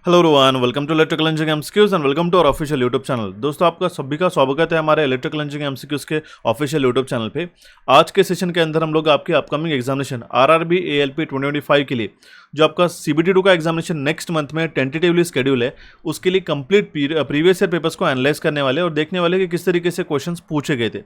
Hello Rohan, welcome to electrical engineering MCQs and welcome to our official YouTube channel. दोस्तों, आपका सभी का स्वागत है हमारे इलेक्ट्रिकल इंजीनियरिंग एमसीक्यूज के ऑफिशियल यूट्यूब चैनल पे। आज के सेशन के अंदर हम लोग आपके अपकमिंग एग्जामिनेशन आरआरबी एएलपी 2025 के लिए जो आपका CBT2 का एग्जामिनेशन नेक्स्ट मंथ में टेंटेटिवली शेड्यूल है, उसके लिए कंप्लीट प्रीवियस ईयर पेपर्स को एनालाइज करने वाले और देखने वाले कि किस तरीके से क्वेश्चंस पूछे गए थे।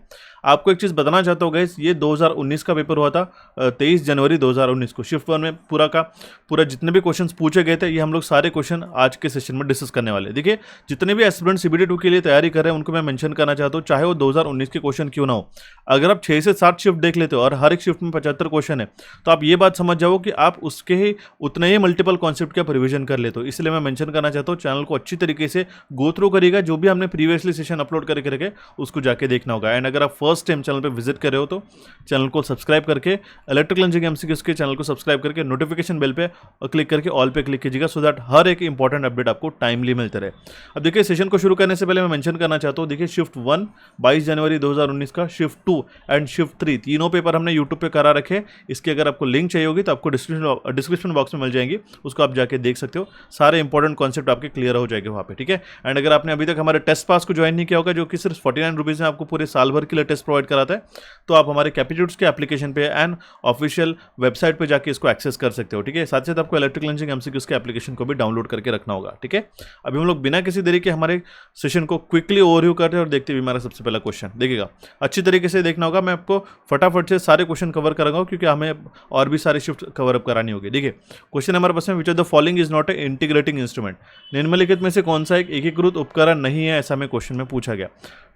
आपको एक चीज़ बताना चाहता हूँ गाइस, ये 2019 का पेपर हुआ था 23 जनवरी 2019 को। शिफ्ट 1 में पूरा जितने भी क्वेश्चंस पूछे गए थे, ये हम लोग सारे क्वेश्चन आज के सेशन में डिस्कस करने वाले। देखिए, जितने भी एस्पिरेंट CBT2 के लिए तैयारी कर रहे हैं उनको मैं मेंशन करना चाहता हूँ, चाहे वो 2019 के क्वेश्चन क्यों ना हो। अगर आप 6 से 7 शिफ्ट देख लेते हो और हर एक शिफ्ट में 75 क्वेश्चन है, तो आप ये बात समझ जाओ कि आप उसके ही उतने ही मल्टीपल कॉन्सेप्ट का प्रिविजन कर लेते हो। इसलिए मैं मेंशन करना चाहता हूँ, चैनल को अच्छी तरीके से गो थ्रू करिएगा। जो भी हमने प्रीवियसली सेशन अपलोड करके रखे उसको जाके देखना होगा। एंड अगर आप फर्स्ट टाइम चैनल पे विजिट कर रहे हो तो चैनल को सब्सक्राइब करके, इलेक्ट्रिकल इंजीनियरिंग एमसीक्यूज के चैनल को सब्सक्राइब करके नोटिफिकेशन बेल पे क्लिक करके ऑल पे क्लिक कीजिएगा, सो दैट हर एक इंपॉर्टेंट अपडेट आपको टाइमली मिलते रहे। अब देखिए, सेशन को शुरू करने से पहले मैं मेंशन करना चाहता हूँ, देखिए शिफ्ट 1 22 जनवरी 2019 का, शिफ्ट 2 एंड शिफ्ट 3 तीनों पेपर हमने यूट्यूब पे करा रखे। इसकी अगर आपको लिंक चाहिए होगी तो आपको डिस्क्रिप्शन बॉक्स में मिल जाएंगी, उसको आप जाके देख सकते हो। सारे इंपॉर्टेंट कॉन्सेप्ट आपके क्लियर हो जाएंगे वहाँ पे, ठीक है। एंड अगर आपने अभी तक हमारे टेस्ट पास को ज्वाइन नहीं किया होगा, जो कि सिर्फ 49 रुपीज़ में आपको पूरे साल भर के लिए टेस्ट प्रोवाइड कराता है, तो आप हमारे कैपिट्यूड्स के एप्लीकेशन पे एंड ऑफिशियल वेबसाइट पे जाके इसको एक्सेस कर सकते हो, ठीक है। साथ ही साथ आपको इलेक्ट्रिकल इंजीनियरिंग एमसीक्यूज के एप्लीकेशन को भी डाउनलोड करके रखना होगा, ठीक है। अभी हम लोग बिना किसी देरी के हमारे सेशन को क्विकली ओवरव्यू करते हैं और देखते हुए हमारा सबसे पहला क्वेश्चन देखिएगा। अच्छी तरीके से देखना होगा, मैं आपको फटाफट से सारे क्वेश्चन कवर करूंगा क्योंकि हमें और भी सारी शिफ्ट कवर अप करानी होगी। देखिए, क्वेश्चन हमारे पास में, विच of the following is not a integrating instrument. निम्नलिखित में से कौन सा एक एकीकृत उपकरण नहीं है, ऐसा हमें क्वेश्चन में पूछा गया।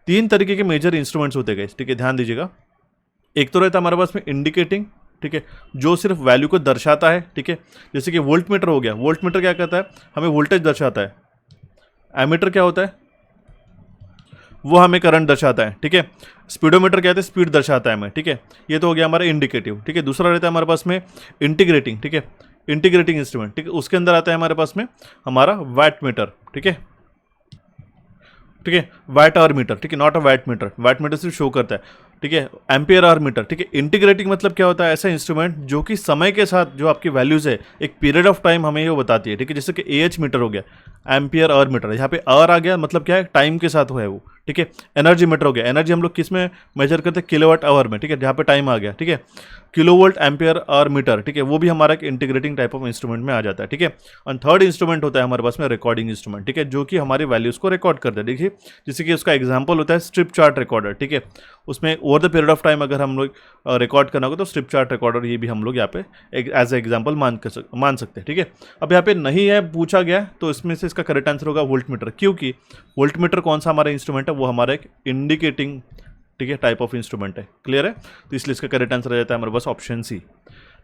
3 तरीके के मेजर इंस्ट्रूमेंट्स होते गए, ठीक है, ध्यान दीजिएगा। एक तो रहता है हमारे पास में इंडिकेटिंग, ठीक है, जो सिर्फ वैल्यू को दर्शाता है, ठीक है। जैसे कि वोल्ट मीटर हो गया, वोल्ट मीटर क्या करता है, हमें वोल्टेज दर्शाता है। एमीटर क्या होता है, वो हमें करंट दर्शाता है, ठीक है। स्पीडोमीटर क्या होता है, स्पीड दर्शाता है हमें, ठीक है। ये तो हो गया हमारा इंडिकेटिव, ठीक है। दूसरा रहता है हमारे पास में इंटीग्रेटिंग, ठीक है, इंटीग्रेटिंग इंस्ट्रूमेंट, ठीक है। उसके अंदर आता है हमारे पास में हमारा वैट मीटर, ठीक है, ठीक है, वैट आवर मीटर, ठीक है, not a VAT metre. VAT metre सिर्फ शो करता है, ठीक है। एम्पियर आवर मीटर, ठीक है। इंटीग्रेटिंग मतलब क्या होता है, ऐसा इंस्ट्रूमेंट जो कि समय के साथ जो आपकी वैल्यूज है, एक पीरियड ऑफ टाइम हमें ये बताती है, ठीक है। जैसे कि AH मीटर हो गया, एम्पियर आवर मीटर, यहाँ पे आवर आ गया, मतलब क्या है, टाइम के साथ हुआ है वो, ठीक है। एनर्जी मीटर हो गया, एनर्जी हम लोग किस में मेजर करते हैं, किलोवाट आवर में, ठीक है, जहाँ पे टाइम आ गया, ठीक है। किलोवोल्ट एम्पियर आवर मीटर, ठीक है, वो भी हमारा एक इंटीग्रेटिंग टाइप ऑफ इंस्ट्रूमेंट में आ जाता है, ठीक है। और थर्ड इंस्ट्रूमेंट होता है हमारे पास में रिकॉर्डिंग इंस्ट्रूमेंट, ठीक है, जो कि हमारी वैल्यूज को रिकॉर्ड करता है। देखिए, जैसे कि उसका एग्जांपल होता है स्ट्रिप चार्ट रिकॉर्डर, ठीक है। उसमें over the period of time अगर हम लोग रिकॉर्ड करना होगा तो स्ट्रिप चार्ट रिकॉर्डर ये भी हम लोग यहाँ पे एज ए एग्जाम्पल मान सकते हैं, ठीक है। अब यहाँ पे नहीं है पूछा गया, तो इसमें से इसका करेक्ट आंसर होगा वोल्ट मीटर, क्योंकि वोल्ट मीटर कौन सा हमारा इंस्ट्रूमेंट है, वो हमारा एक इंडिकेटिंग, ठीक है, टाइप ऑफ इंस्ट्रूमेंट है। क्लियर है, तो इसलिए इसका करेक्ट आंसर आ जाता है हमारे पास ऑप्शन सी।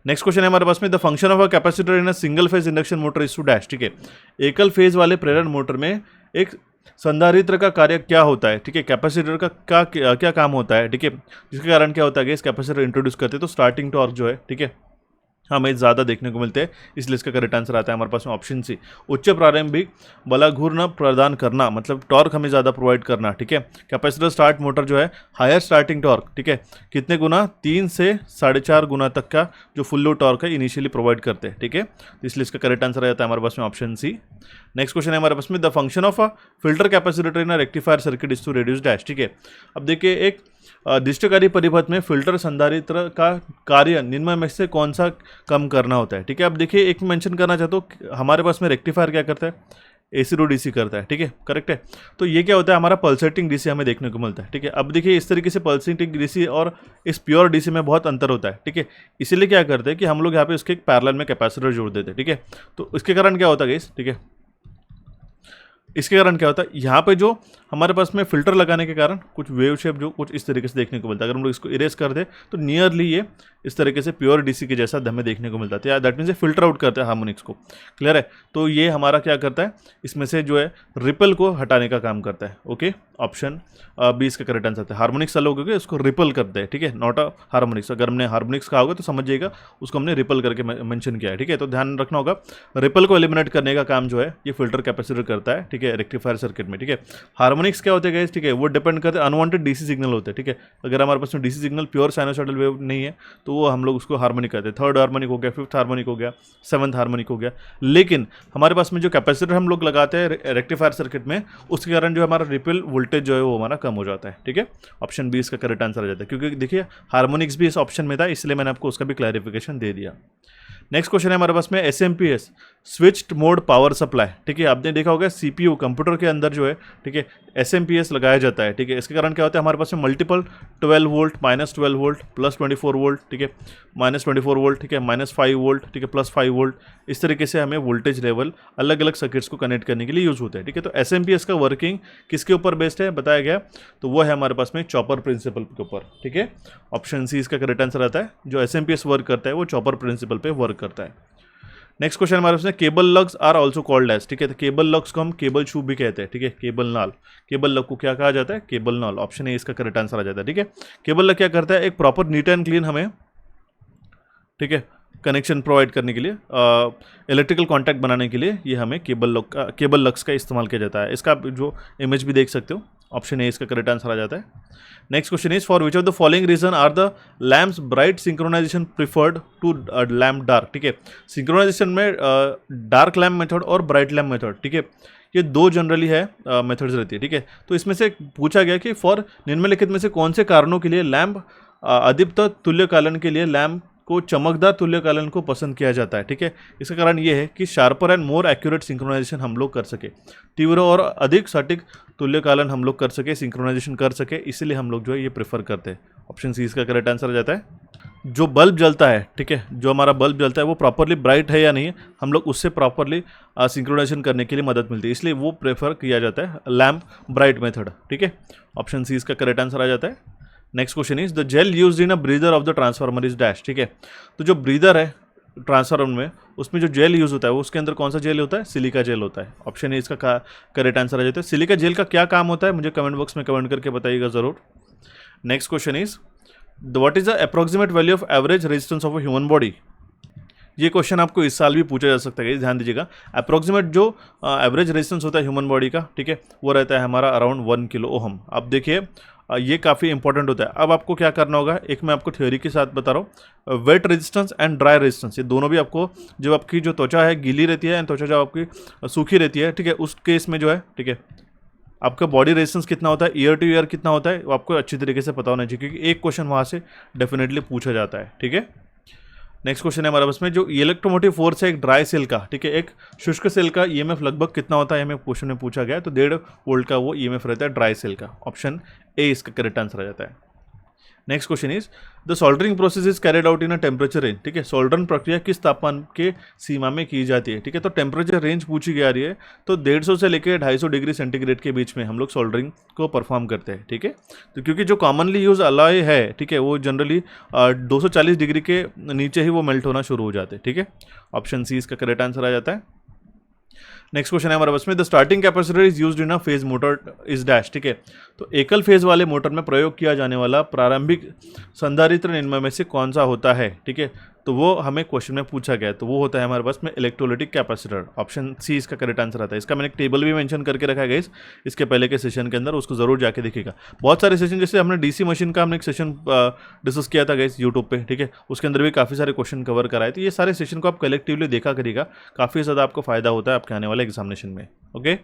नेक्स्ट क्वेश्चन है हमारे पास में, the function of a capacitor in a single phase induction motor is to dash, ठीक है। एकल फेज वाले प्रेरण मोटर में एक संधारित्र का कार्य क्या होता है, ठीक है। कैपेसिटर का क्या काम होता है, ठीक है। जिसके कारण क्या होता है कि इस कैपेसिटर इंट्रोड्यूस करते हैं तो स्टार्टिंग टॉर्क जो है, ठीक है, हमें ज़्यादा देखने को मिलते हैं, इसलिए इसका करेक्ट आंसर आता है हमारे पास में ऑप्शन सी। उच्च प्रारंभिक बलाघूर्ण प्रदान करना, मतलब टॉर्क हमें ज़्यादा प्रोवाइड करना, ठीक है। कैपेसिटर स्टार्ट मोटर जो है, हायर स्टार्टिंग टॉर्क, ठीक है, कितने गुना, 3 से 4.5 गुना तक का जो फुल लोड टॉर्क है इनिशियली प्रोवाइड करते हैं, ठीक है। तो इसलिए इसका करेक्ट आंसर आ जाता है हमारे पास में ऑप्शन सी। नेक्स्ट क्वेश्चन है हमारे पास में, the function of a filter capacitor in a rectifier circuit is to reduce dash, ठीक है। अब देखिए, एक दृष्टिकारी परिपथ में फिल्टर संधारित्र का कार्य निम्न में से कौन सा कम करना होता है, ठीक है। अब देखिए, एक मेंशन करना चाहता हूँ, हमारे पास में रेक्टिफायर क्या करता है, AC टू DC करता है, ठीक है, करेक्ट है। तो ये क्या होता है, हमारा पल्सेटिंग DC हमें देखने को मिलता है, ठीक है। अब देखिए, इस तरीके से पल्सेटिंग DC और इस प्योर DC में बहुत अंतर होता है, ठीक है। इसीलिए क्या करते हैं कि हम लोग यहाँ पे उसके एक पैरेलल में कैपेसिटर जोड़ देते हैं, ठीक है। तो इसके कारण क्या होता है गाइस, ठीक है, इसके कारण क्या होता है, यहाँ पे जो हमारे पास में फिल्टर लगाने के कारण कुछ वेव शेप जो कुछ इस तरीके से देखने को मिलता है। अगर हम लोग इसको इरेज कर दे तो नियरली ये इस तरीके से प्योर DC के जैसा हमें देखने को मिलता है, दैट मीन्स ये फिल्टर आउट करता है हार्मोनिक्स को। क्लियर है, तो ये हमारा क्या करता है, इसमें से जो है रिपल को हटाने का काम करता है। ओके, ऑप्शन बी इसका करेक्ट आंसर है। हार्मोनिक्स अलग होकर उसको रिपल करते हैं, ठीक है, नॉट अ हार्मोनिक्स। अगर हमने हार्मोनिक्स कहा होगा तो समझिएगा उसको हमने रिपल करके मेंशन किया है, ठीक है। तो ध्यान रखना होगा, रिपल को एलिमिनेट करने का काम जो है ये फिल्टर कैपेसिटर करता है, ठीक है। है, रेक्टिफायर सर्किट में, ठीक है। हार्मोनिक्स क्या होते हैं गाइस, ठीक है, वो डिपेंड करते हैं, अनवांटेड डीसी सिग्नल होते हैं, ठीक है। अगर हमारे पास में DC signal pure sinusoidal wave नहीं है तो वो हम लोग उसको हार्मोनिक कहते हैं। थर्ड हार्मोनिक हो गया, फिफ्थ हार्मोनिक हो गया, सेवंथ हार्मोनिक हो गया। लेकिन हमारे पास में जो कैपेसिटर हम लोग लगाते हैं रेक्टिफायर सर्किट में, उसके कारण जो हमारा रिपल वोल्टेज जो है वो हमारा कम हो जाता है, ठीक है। ऑप्शन बी इसका करेक्ट आंसर आ जाता है, क्योंकि देखिए हार्मोनिक्स भी इस ऑप्शन में था, इसलिए मैंने आपको उसका भी क्लैरिफिकेशन दे दिया। नेक्स्ट क्वेश्चन है हमारे पास में SMPS, switched mode power supply, ठीक है। आपने देखा होगा CPU कंप्यूटर के अंदर जो है, ठीक है, SMPS लगाया जाता है, ठीक है। इसके कारण क्या होता है, हमारे पास में मल्टीपल 12 वोल्ट, -12 वोल्ट, +24 वोल्ट, ठीक है, -24 वोल्ट, ठीक है, -5 वोल्ट, ठीक है, +5 वोल्ट, इस तरीके से हमें वोल्टेज लेवल अलग अलग सर्किट्स को कनेक्ट करने के लिए यूज होता है, ठीक है। तो SMPS का वर्किंग किसके ऊपर बेस्ड है बताया गया, तो वो है हमारे पास में चॉपर प्रिंसिपल के ऊपर, ठीक है। ऑप्शन सी इसका करेक्ट आंसर आता है, जो SMPS वर्क करता है वो चॉपर प्रिंसिपल पे वर्क करता है। नेक्स्ट क्वेश्चन हमारे पास cable lugs are also called as, ठीक है। तो केबल लग्स को हम केबल शू भी कहते हैं, ठीक है। केबल नाल, केबल लग को क्या कहा जाता है, केबल नाल। ऑप्शन ए इसका करेक्ट आंसर आ जाता है, ठीक है। केबल लग क्या करता है, एक प्रॉपर नीट एंड क्लीन हमें, ठीक है, कनेक्शन प्रोवाइड करने के लिए, इलेक्ट्रिकल कॉन्टैक्ट बनाने के लिए ये हमें केबल लग्स का इस्तेमाल किया जाता है। इसका आप जो इमेज भी देख सकते हो, ऑप्शन ए इसका करेक्ट आंसर आ जाता है। Next question is for which of the following reason are the lamps bright synchronization preferred to lamp dark, ठीक है। सिंक्रोनाइजेशन में डार्क लैम्प मेथड और ब्राइट लैम्प मेथड, ठीक है, ये दो जनरली है मेथड्स रहती है, ठीक है। तो इसमें से पूछा गया कि फॉर निम्नलिखित में से कौन से कारणों के लिए लैम्प अधिकतर तुल्यकालन के लिए लैम्प को चमकदार तुल्यकालन को पसंद किया जाता है, ठीक है। इसका कारण ये है कि sharper and more accurate synchronization हम लोग कर सके, तीव्र और अधिक सटीक तुल्यकालन हम लोग कर सके, सिंक्रोनाइजेशन कर सके, इसलिए हम लोग जो है ये प्रेफर करते हैं। ऑप्शन सी इसका करेक्ट आंसर आ जाता है। जो बल्ब जलता है, ठीक है, जो हमारा बल्ब जलता है वो प्रॉपरली ब्राइट है या नहीं है, हम लोग उससे प्रॉपरली सिंक्रोनाइजेशन करने के लिए मदद मिलती है, इसलिए वो प्रेफर किया जाता है लैम्प ब्राइट मेथड, ठीक है। ऑप्शन सी इसका करेक्ट आंसर आ जाता है। Next question is the gel used in a breather of the transformer is dash, ठीक है। तो जो ब्रीदर है ट्रांसफार्मर में, उसमें जो जेल यूज होता है वो उसके अंदर कौन सा जेल होता है, सिलिका जेल होता है। ऑप्शन ए इसका करेक्ट आंसर आ जाता है। सिलिका जेल का क्या काम होता है मुझे कमेंट बॉक्स में कमेंट करके बताइएगा जरूर। Next question is what is the approximate value of average resistance of a human body. ये क्वेश्चन आपको इस साल भी पूछा जा सकता है, ध्यान दीजिएगा। अप्रोक्सीमेट जो एवरेज रेजिस्टेंस होता है ह्यूमन बॉडी का, ठीक है, वो रहता है हमारा अराउंड 1 किलो ओहम। अब देखिए ये काफ़ी इंपॉर्टेंट होता है। अब आपको क्या करना होगा, एक मैं आपको थ्योरी के साथ बता रहा हूँ, wet resistance and dry resistance, ये दोनों भी आपको, जब आपकी जो त्वचा है गीली रहती है एंड त्वचा जब आपकी सूखी रहती है, ठीक है, उस केस में जो है, ठीक है, आपका बॉडी रेजिस्टेंस कितना होता है, ईयर टू ईयर कितना होता है, वो आपको अच्छी तरीके से पता होना चाहिए, क्योंकि एक क्वेश्चन वहाँ से डेफिनेटली पूछा जाता है, ठीक है। नेक्स्ट क्वेश्चन है हमारे पास में जो इलेक्ट्रोमोटिव फोर्स है एक ड्राई सेल का, ठीक है, एक शुष्क सेल का ईएमएफ लगभग कितना होता है, हमें क्वेश्चन में पूछा गया है, तो 1.5 वोल्ट का वो ईएमएफ रहता है ड्राई सेल का। ऑप्शन ए इसका करेक्ट आंसर आ जाता है। Next question is the soldering process is carried out in a temperature range, ठीक है। सोल्डरिंग प्रक्रिया किस तापमान के सीमा में की जाती है, ठीक है। तो टेम्परेचर रेंज पूछी जा रही है, तो 150 से लेकर 250 डिग्री सेंटीग्रेड के बीच में हम लोग सोल्डरिंग को परफॉर्म करते हैं, ठीक है। तो क्योंकि जो कॉमनली यूज अलॉय है, ठीक है, वो जनरली 240 डिग्री के नीचे ही वो मेल्ट होना शुरू हो जाते हैं, ठीक है। ऑप्शन सी इसका करेक्ट आंसर आ जाता है। नेक्स्ट क्वेश्चन है हमारे पास में the starting capacitor is used in a phase motor is dash, ठीक है। तो एकल फेज वाले मोटर में प्रयोग किया जाने वाला प्रारंभिक संधारित्र निम्न में से कौन सा होता है, ठीक है। तो वो हमें क्वेश्चन में पूछा गया है, तो वो होता है हमारे पास में इलेक्ट्रोलिटिक कैपेसिटर। ऑप्शन सी इसका करेक्ट आंसर आता है। इसका मैंने एक टेबल भी मेंशन करके रखा है इसके पहले के सेशन के अंदर, उसको जरूर जाके देखिएगा। बहुत सारे सेशन, जैसे हमने डीसी मशीन का हमने एक सेशन डिस्कस किया था गाइस यूट्यूब पे, ठीक है, उसके अंदर भी काफ़ी सारे क्वेश्चन कवर कराए थे। ये सारे सेशन को आप कलेक्टिवली देखा करिएगा, काफ़ी ज़्यादा आपको फायदा होता है आपके आने वाले एग्जामिनेशन में। ओके,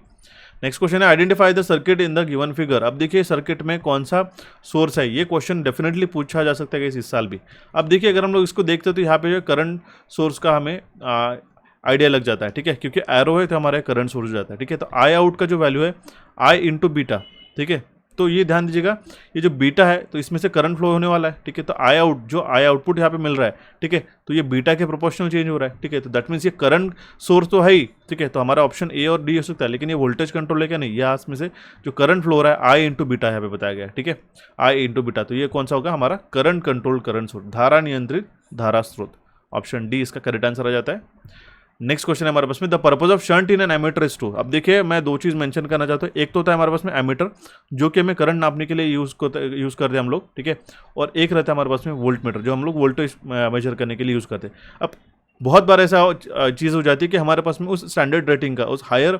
नेक्स्ट क्वेश्चन है identify the circuit in the given figure. अब देखिए सर्किट में कौन सा सोर्स है, ये क्वेश्चन डेफिनेटली पूछा जा सकता है इस साल भी। अब देखिए अगर हम लोग इसको देखते हैं तो यहाँ पे जो करंट सोर्स का हमें आइडिया लग जाता है, ठीक है, क्योंकि एरो है तो हमारा करंट सोर्स हो जाता है, ठीक है। तो आई आउट का जो वैल्यू है आई इंटू बीटा, ठीक है। तो ये ध्यान दीजिएगा, ये जो बीटा है तो इसमें से करंट फ्लो होने वाला है, ठीक है। तो आई आउट, जो आई आउटपुट यहाँ पे मिल रहा है, ठीक है, तो ये बीटा के प्रोपोर्शनल चेंज हो रहा है, ठीक है। तो दैट मीन्स ये करंट सोर्स तो है ही, ठीक है। तो हमारा ऑप्शन ए और डी हो सकता है, लेकिन ये वोल्टेज कंट्रोल है क्या, नहीं, यहाँ इसमें से जो करंट फ्लो हो रहा है आई इंटू बीटा यहाँ पे बताया गया है, ठीक है, आई इंटू बीटा। तो ये कौन सा होगा, हमारा करंट कंट्रोल करंट सोर्स, धारा नियंत्रित धारा स्रोत। ऑप्शन डी इसका करेक्ट आंसर आ जाता है। नेक्स्ट क्वेश्चन है हमारे पास में the purpose of shunt in an ammeter is to. अब देखिए मैं दो चीज मेंशन करना चाहता हूँ, एक तो होता है हमारे पास में एमीटर जो कि हमें करंट नापने के लिए यूज करते हैं हम लोग, ठीक है, और एक रहता है हमारे पास में वोल्ट मीटर जो हम लोग वोल्टेज मेजर करने के लिए यूज करते हैं। अब बहुत बार ऐसा चीज़ हो जाती है कि हमारे पास में उस स्टैंडर्ड रेटिंग का, उस हायर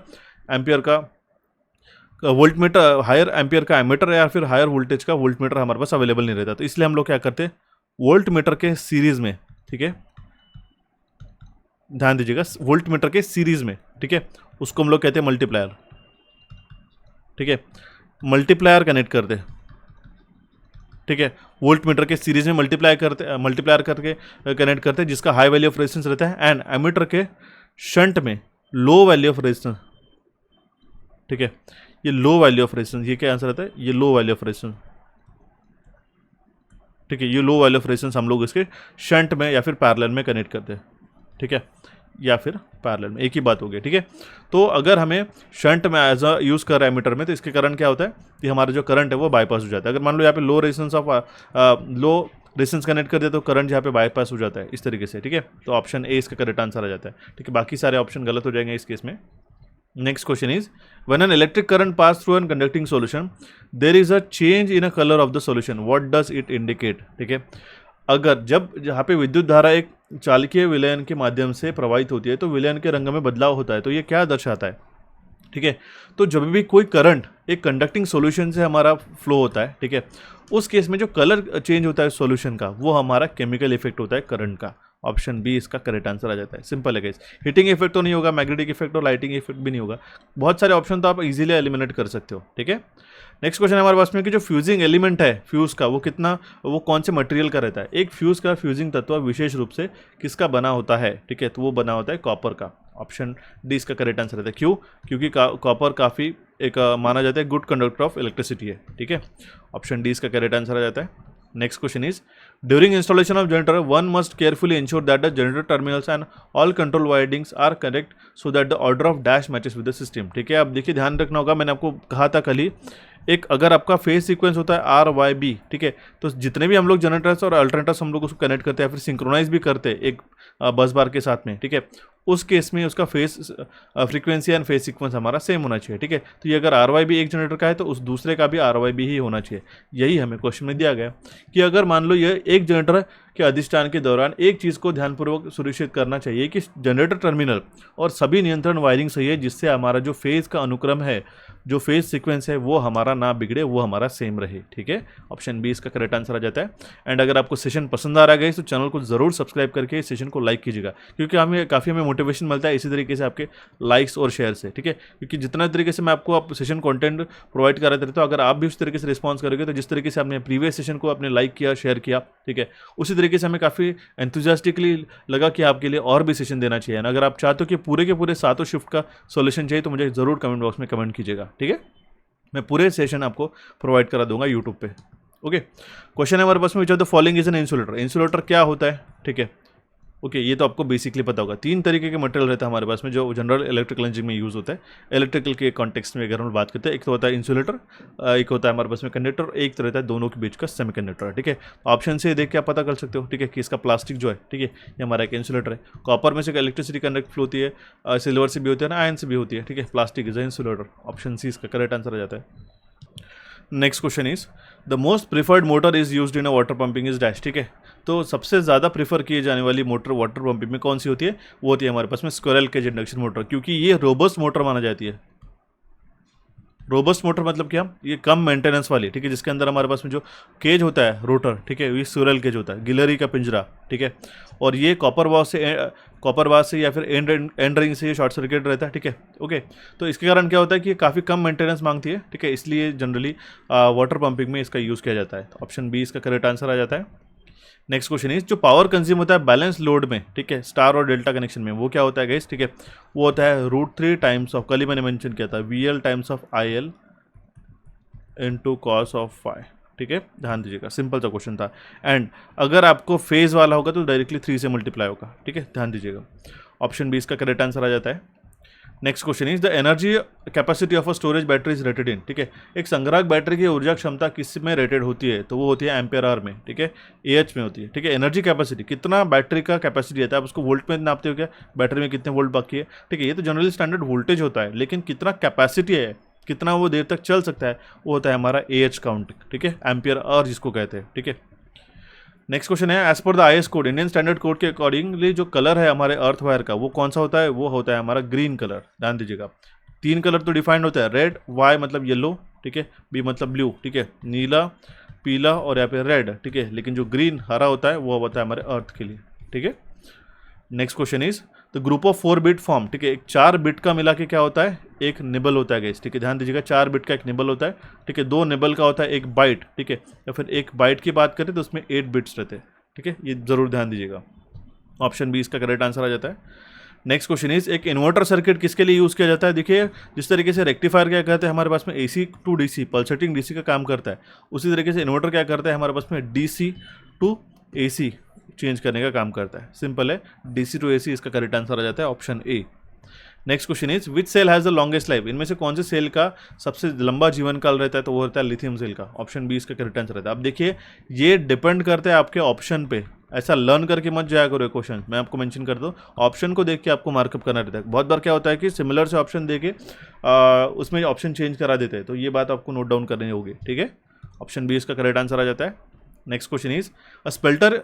एम्पियर का वोल्ट मीटर, हायर एम्पियर का एमीटर या फिर हायर वोल्टेज का वोल्ट मीटर हमारे पास अवेलेबल नहीं रहता, तो इसलिए हम लोग क्या करते हैं, वोल्ट मीटर के सीरीज में, ठीक है, ध्यान दीजिएगा, वोल्ट मीटर के सीरीज में, ठीक है, उसको हम लोग कहते हैं मल्टीप्लायर, ठीक है, मल्टीप्लायर कनेक्ट करते हैं, ठीक है, वोल्ट मीटर के सीरीज में मल्टीप्लायर करके कनेक्ट करते हैं, जिसका हाई वैल्यू ऑफ रेजिस्टेंस रहता है, एंड एमीटर के शंट में लो वैल्यू ऑफ रेजिस्टेंस, ठीक है, ये लो वैल्यू ऑफ रेजिस्टेंस, ये क्या आंसर आता है, ये लो वैल्यू ऑफ रेजिस्टेंस, ठीक है, ये लो वैल्यू ऑफ रेजिस्टेंस हम लोग इसके शंट में या फिर पैरेलल में कनेक्ट करते हैं, ठीक है, या फिर पैरेलल में, एक ही बात हो गई, ठीक है। तो अगर हमें शंट में एज अ यूज़ कर रहा है एमीटर में, तो इसके कारण क्या होता है कि हमारा जो करंट है वो बाईपास हो जाता है। अगर मान लो यहाँ पे लो रेजिस्टेंस कनेक्ट कर दे तो करंट यहाँ पे बाईपास हो जाता है इस तरीके से, ठीक है। तो ऑप्शन ए इसका करेक्ट आंसर आ जाता है, ठीक है, बाकी सारे ऑप्शन गलत हो जाएंगे इस केस में। Next question is, when an electric current pass through an conducting solution there is a change in a colour of the solution, what does it indicate, ठीक है। अगर जब यहाँ पे विद्युत धारा एक चालकीय विलयन के माध्यम से प्रवाहित होती है तो विलयन के रंग में बदलाव होता है, तो ये क्या दर्शाता है, ठीक है। तो जब भी कोई करंट एक कंडक्टिंग सॉल्यूशन से हमारा फ्लो होता है, ठीक है, उस केस में जो कलर चेंज होता है सॉल्यूशन का, वो हमारा केमिकल इफेक्ट होता है करंट का। ऑप्शन बी इसका करेक्ट आंसर आ जाता है, सिंपल है गाइस। हीटिंग इफेक्ट तो नहीं होगा, मैग्नेटिक इफेक्ट और लाइटिंग इफेक्ट भी नहीं होगा, बहुत सारे ऑप्शन तो आप इजीली एलिमिनेट कर सकते हो, ठीक है। नेक्स्ट क्वेश्चन हमारे पास में कि जो फ्यूजिंग एलिमेंट है फ्यूज का, वो कौन से मटेरियल का रहता है। एक फ्यूज का फ्यूजिंग तत्व विशेष रूप से किसका बना होता है, ठीक है, तो वो बना होता है कॉपर का। ऑप्शन डी इसका करेक्ट आंसर रहता है। क्यों? क्योंकि कॉपर काफ़ी एक माना जाता है गुड कंडक्टर ऑफ इलेक्ट्रिसिटी है, ठीक है। ऑप्शन डी इसका करेक्ट आंसर आ जाता है। Next question is, during installation of generator one must carefully ensure that the generator terminals and all control wirings are correct so that the order of dash matches with the system, ठीक है। अब देखिए ध्यान रखना होगा, मैंने आपको कहा था कल ही, एक अगर आपका फेज सीक्वेंस होता है आर वाई बी, ठीक है, तो जितने भी हम लोग जनरेटर्स और अल्टरनेटर्स हम लोग उसको कनेक्ट करते हैं, फिर सिंक्रोनाइज भी करते हैं एक बस बार के साथ में, ठीक है, उस केस में उसका face frequency and face sequence हमारा सेम होना चाहिए, ठीक है। तो ये अगर आर वाई बी एक जनरेटर का है तो उस दूसरे का भी आर वाई बी ही होना चाहिए। यही हमें क्वेश्चन में दिया गया कि अगर मान लो ये एक जनरेटर के अधिष्ठान के दौरान एक चीज़ को ध्यानपूर्वक सुनिश्चित करना चाहिए कि जनरेटर टर्मिनल और सभी नियंत्रण वायरिंग सही है, जिससे हमारा जो फेज का अनुक्रम है, जो फेज सीक्वेंस है, वो हमारा ना बिगड़े, वो हमारा सेम रहे, ठीक है। ऑप्शन बी इसका करेक्ट आंसर आ जाता है। एंड अगर आपको सेशन पसंद आ रहा है तो चैनल को जरूर सब्सक्राइब करके इस सेशन को लाइक कीजिएगा, क्योंकि हमें मोटिवेशन मिलता है इसी तरीके से आपके लाइक्स और शेयर से, ठीक है। क्योंकि जितना तरीके से मैं आपको आप सेशन कंटेंट प्रोवाइड कर रहे थे, तो अगर आप भी उस तरीके से रिस्पॉन्स करोगे, तो जिस तरीके से आपने प्रीवियस सेशन को आपने लाइक किया, शेयर किया, ठीक है, उसी तरीके से हमें काफ़ी एंथुजियास्टिकली लगा कि आपके लिए और भी सेशन देना चाहिए। अगर आप चाहते हो कि पूरे के पूरे 7 शिफ्ट का सोल्यूशन चाहिए, तो मुझे जरूर कमेंट बॉक्स में कमेंट कीजिएगा, ठीक है। मैं पूरे सेशन आपको प्रोवाइड करा दूंगा यूट्यूब पे, ओके। क्वेश्चन है हमारे पास में, विच of the following is an insulator. Insulator क्या होता है, ठीक है, ओके, ये तो आपको बेसिकली पता होगा। 3 तरीके के मटेरियल रहता है हमारे पास में जो जनरल इलेक्ट्रिकल इंजीनियरिंग में यूज़ होता है। इलेक्ट्रिकल के कॉन्टेक्स्ट में अगर हम बात करते हैं, एक तो होता है इंसुलेटर, एक होता है हमारे पास में कंडक्टर, एक तो रहता है दोनों के बीच का सेमीकंडक्टर, ठीक है। ऑप्शन से देख के आप पता कर सकते हो, ठीक है, कि इसका प्लास्टिक जो है, ठीक है, ये हमारा एक इंसुलेटर है। कॉपर में से इलेक्ट्रिसिटी कंडक्ट फ्लो होती है, सिल्वर से भी होती है ना, आयन से भी होती है, ठीक है। Plastic is insulator. Option C इसका करेक्ट आंसर आ जाता है। Next question is, the most preferred motor is used in a water pumping is dash, ठीक है। तो सबसे ज़्यादा प्रीफर किए जाने वाली मोटर वाटर पंपिंग में कौन सी होती है, वो होती है हमारे पास में स्क्विरल केज इंडक्शन मोटर, क्योंकि ये रोबस्ट मोटर माना जाती है। रोबस्ट मोटर मतलब क्या, ये कम मेंटेनेंस वाली, ठीक है, जिसके अंदर हमारे पास में जो केज होता है रोटर, ठीक है, ये स्क्विरल केज होता है, गिलहरी का पिंजरा, ठीक है। और ये कॉपर वाश से या फिर एंड रिंग से ये शॉर्ट सर्किट रहता है, ठीक है, ओके। तो इसके कारण क्या होता है कि ये काफ़ी कम मेंटेनेंस मांगती है, ठीक है, इसलिए जनरली वाटर पंपिंग में इसका यूज़ किया जाता है। ऑप्शन बी इसका करेक्ट आंसर आ जाता है। नेक्स्ट क्वेश्चन इज, जो पावर कंज्यूम होता है बैलेंस लोड में, ठीक है, स्टार और डेल्टा कनेक्शन में, वो क्या होता है गाइस, ठीक है, वो होता है √3 टाइम्स ऑफ, कल ही मैंने मेंशन किया था, VL times of IL into cos of phi, ठीक है, ध्यान दीजिएगा, सिंपल सा क्वेश्चन था। एंड अगर आपको फेज वाला होगा तो डायरेक्टली 3 से मल्टीप्लाई होगा, ठीक है, ध्यान दीजिएगा। ऑप्शन बी इसका करेक्ट आंसर आ जाता है। Next question is, the energy capacity of a storage battery is rated in, ठीक है, एक संग्राहक बैटरी की ऊर्जा क्षमता किस में रेटेड होती है, तो वो होती है एम्पियर आवर में, ठीक है, AH में होती है, ठीक है। एनर्जी कैपेसिटी कितना बैटरी का कैपेसिटी आता है, आप उसको वोल्ट में नापते हो क्या, बैटरी में कितने वोल्ट बाकी है, ठीक है, ये तो जनरली स्टैंडर्ड वोल्टेज होता है, लेकिन कितना कैपेसिटी है, कितना वो देर तक चल सकता है, वो होता है हमारा AH काउंट, ठीक है, एम्पियर आवर जिसको कहते हैं, ठीक है। नेक्स्ट क्वेश्चन है, as per the IS code, Indian standard code के अकॉर्डिंगली जो कलर है हमारे अर्थ वायर का, वो कौन सा होता है, वो होता है हमारा ग्रीन कलर, ध्यान दीजिएगा। तीन कलर तो डिफाइंड होता है, रेड, वाई मतलब येलो, ठीक है, बी मतलब ब्लू, ठीक है, नीला, पीला और यहाँ पे रेड, ठीक है, लेकिन जो ग्रीन हरा होता है वो होता है हमारे अर्थ के लिए, ठीक है। Next question is the group of 4 bit form, ठीक है, एक 4 बिट का मिला के क्या होता है, एक निबल होता है गाइस, ठीक है, ध्यान दीजिएगा 4 बिट का एक निबल होता है, ठीक है, 2 निबल का होता है एक बाइट, ठीक है, या फिर एक बाइट की बात करें तो उसमें 8 बिट्स रहते हैं, ठीक है, ये जरूर ध्यान दीजिएगा। ऑप्शन बी इसका करेक्ट आंसर आ जाता है। नेक्स्ट क्वेश्चन इज एक इन्वर्टर सर्किट किसके लिए यूज़ किया जाता है, देखिए जिस तरीके से रेक्टिफायर क्या कहते हैं हमारे पास में AC to DC pulsating DC का काम करता है, उसी तरीके से इन्वर्टर क्या करता है हमारे पास में DC टू AC चेंज करने का काम करता है, सिंपल है, DC टू AC इसका करेक्ट आंसर आ जाता है option A. Next question is which cell has the longest life, इनमें से कौन से सेल का सबसे लंबा जीवन काल रहता है, तो वो रहता है लिथियम सेल का, ऑप्शन बी इसका करेक्ट आंसर रहता है। अब देखिए ये डिपेंड करता है आपके ऑप्शन पे, ऐसा लर्न करके मत जाया करो क्वेश्चन, मैं आपको मेंशन कर दूँ, ऑप्शन को देख के आपको मार्कअप करना रहता है। बहुत बार क्या होता है कि सिमिलर से ऑप्शन दे के उसमें ऑप्शन चेंज करा देते हैं, तो ये बात आपको नोट डाउन करनी होगी, ठीक है, ऑप्शन बी इसका करेक्ट आंसर आ जाता है। Next question is a spelter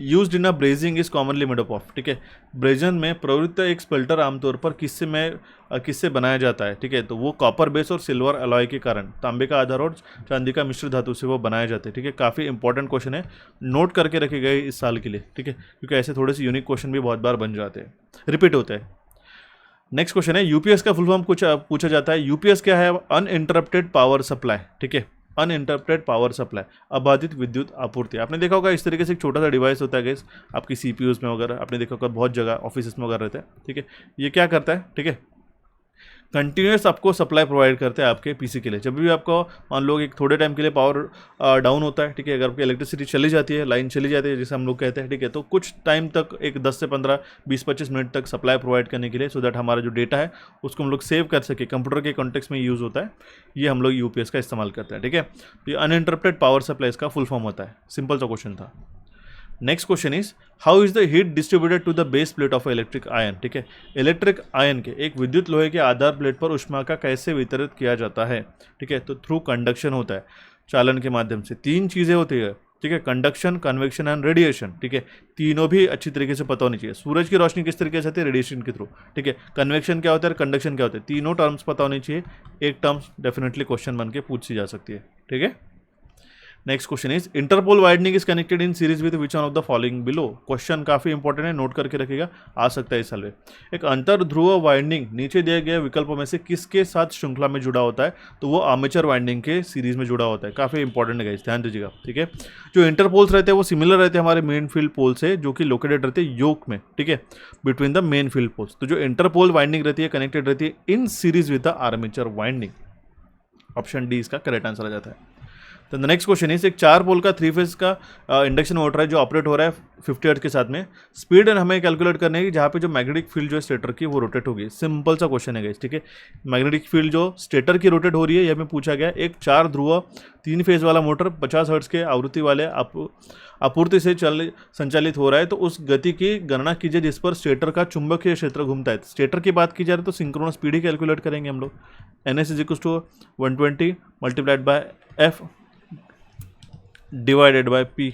used in a brazing is commonly made up of, ठीक है, ब्रेजन में प्रवृत्त एक स्पेल्टर आमतौर पर किससे बनाया जाता है, ठीक है, तो वो कॉपर बेस और सिल्वर अलॉय के कारण तांबे का आधार और चांदी का मिश्र धातु से वो बनाए जाते हैं, ठीक है, काफ़ी इंपॉर्टेंट क्वेश्चन है, नोट करके रखे गए इस साल के लिए, ठीक है, क्योंकि ऐसे थोड़े से यूनिक क्वेश्चन भी बहुत बार बन जाते हैं, रिपीट होते हैं। नेक्स्ट क्वेश्चन है यूपीएस का फुल फॉर्म कुछ पूछा जाता है, यूपीएस क्या है, अनइंटरप्टेड पावर सप्लाई, ठीक है, अनइंटरप्टेड पावर सप्लाई, अबाधित विद्युत आपूर्ति। आपने देखा होगा इस तरीके से एक छोटा सा डिवाइस होता है गैस आपकी सीपीयूज में वगैरह, आपने देखा होगा बहुत जगह ऑफिस में वगैरह रहता है, ठीक है, ये क्या करता है, ठीक है, कंटिन्यूस आपको सप्लाई प्रोवाइड करते हैं आपके पीसी के लिए, जब भी आपको मान लो एक थोड़े टाइम के लिए पावर डाउन होता है, ठीक है, अगर आपकी इलेक्ट्रिसिटी चली जाती है, लाइन चली जाती है जैसे हम लोग कहते हैं, ठीक है, तो कुछ टाइम तक एक 10 से 15 20-25 मिनट तक सप्लाई प्रोवाइड करने के लिए, सो दैट हमारा जो डेटा है उसको हम लोग सेव कर सके, कंप्यूटर के कॉन्टेक्स्ट में यूज़ होता है, ये हम लोग यूपीएस का इस्तेमाल करते हैं, ठीक है, ये अनइंटरप्टेड पावर सप्लाई इसका फुल फॉर्म होता है, सिंपल सा क्वेश्चन था। Next question is how is the heat distributed to the base plate of electric iron, ठीक है, इलेक्ट्रिक आयन के एक विद्युत लोहे के आधार प्लेट पर ऊष्मा का कैसे वितरित किया जाता है, ठीक है, तो थ्रू कंडक्शन होता है, चालन के माध्यम से। 3 चीज़ें होती है, ठीक है, कंडक्शन, कन्वेक्शन एंड रेडिएशन, ठीक है, तीनों भी अच्छी तरीके से पता होनी चाहिए। सूरज की रोशनी किस तरीके से आती है, रेडिएशन के थ्रू, ठीक है, कन्वेक्शन क्या होता है, कंडक्शन क्या होता है, तीनों टर्म्स पता होनी चाहिए, एक टर्म्स डेफिनेटली क्वेश्चन बन के पूछी जा सकती है, ठीक है। Next question is interpole winding is connected in series with which one of the following below, question काफी इंपॉर्टेंट है, नोट करके रखिएगा, आ सकता है इस साल में। एक अंतर ध्रुव वाइंडिंग नीचे दिए गए विकल्पों में से किसके साथ श्रृंखला में जुड़ा होता है, तो वो आर्मेचर वाइंडिंग के सीरीज में जुड़ा होता है, काफी इंपॉर्टेंट है गाइस, ध्यान दीजिएगा, ठीक है। जो इंटरपोल्स रहते हैं वो सिमिलर रहते हैं हमारे मेन फील्ड पोल से, जो कि लोकेटेड रहते हैं योक में, ठीक है, between the main field poles. तो जो इंटरपोल वाइंडिंग रहती है कनेक्टेड रहती है in series with the armature winding, option D इसका करेक्ट आंसर आ जाता है। तो द नेक्स्ट क्वेश्चन इज एक 4 पोल का 3 फेज का इंडक्शन मोटर है जो ऑपरेट हो रहा है 50 हर्ट्ज के साथ में, स्पीड हमें कैलकुलेट करने की जहाँ पे जो मैग्नेटिक फील्ड जो है स्टेटर की वो रोटेट होगी, सिंपल सा क्वेश्चन है गाइस, ठीक है, मैग्नेटिक फील्ड जो स्टेटर की रोटेट हो रही है, यह हमें पूछा गया। एक 4 ध्रुव 3 फेज वाला मोटर 50 हर्ट्ज के आवृत्ति वाले आपूर्ति से संचालित हो रहा है, तो उस गति की गणना कीजिए जिस पर स्टेटर का चुंबकीय क्षेत्र घूमता है। स्टेटर की बात की जा रही है तो सिंक्रोनस स्पीड ही कैलकुलेट करेंगे हम लोग, NS = 120 multiplied by F divided by P,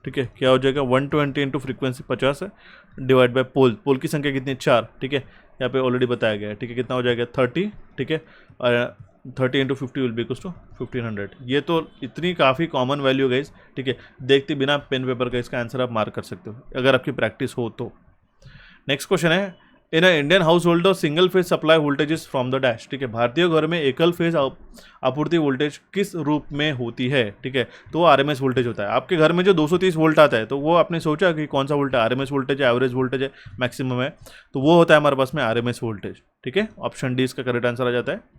ठीक है, क्या हो जाएगा 120 इंटू फ्रीक्वेंसी 50 है डिवाइड बाय पोल की संख्या कितनी है 4, ठीक है, यहाँ पे ऑलरेडी बताया गया है, ठीक है, कितना हो जाएगा 30, ठीक है, 30 into 50 will be equals to 1500। ये तो इतनी काफ़ी कॉमन वैल्यू है गाइस, ठीक है, देखते बिना पेन पेपर का इसका आंसर आप मार्क कर सकते हो अगर आपकी प्रैक्टिस हो तो। नेक्स्ट क्वेश्चन है in Indian house hold single phase supply voltages from the dash, ठीक है, भारतीय घर में एकल फेज आपूर्ति वोल्टेज किस रूप में होती है, ठीक है, तो RMS वोल्टेज होता है। आपके घर में जो 230 वोल्ट आता है तो वो आपने सोचा कि कौन सा वोल्ट है, RMS वोल्टेज है, एवरेज वोल्टेज है, मैक्सिमम है, तो वो होता है हमारे पास में RMS वोल्टेज, ठीक है, ऑप्शन डी इसका करेक्ट आंसर आ जाता है।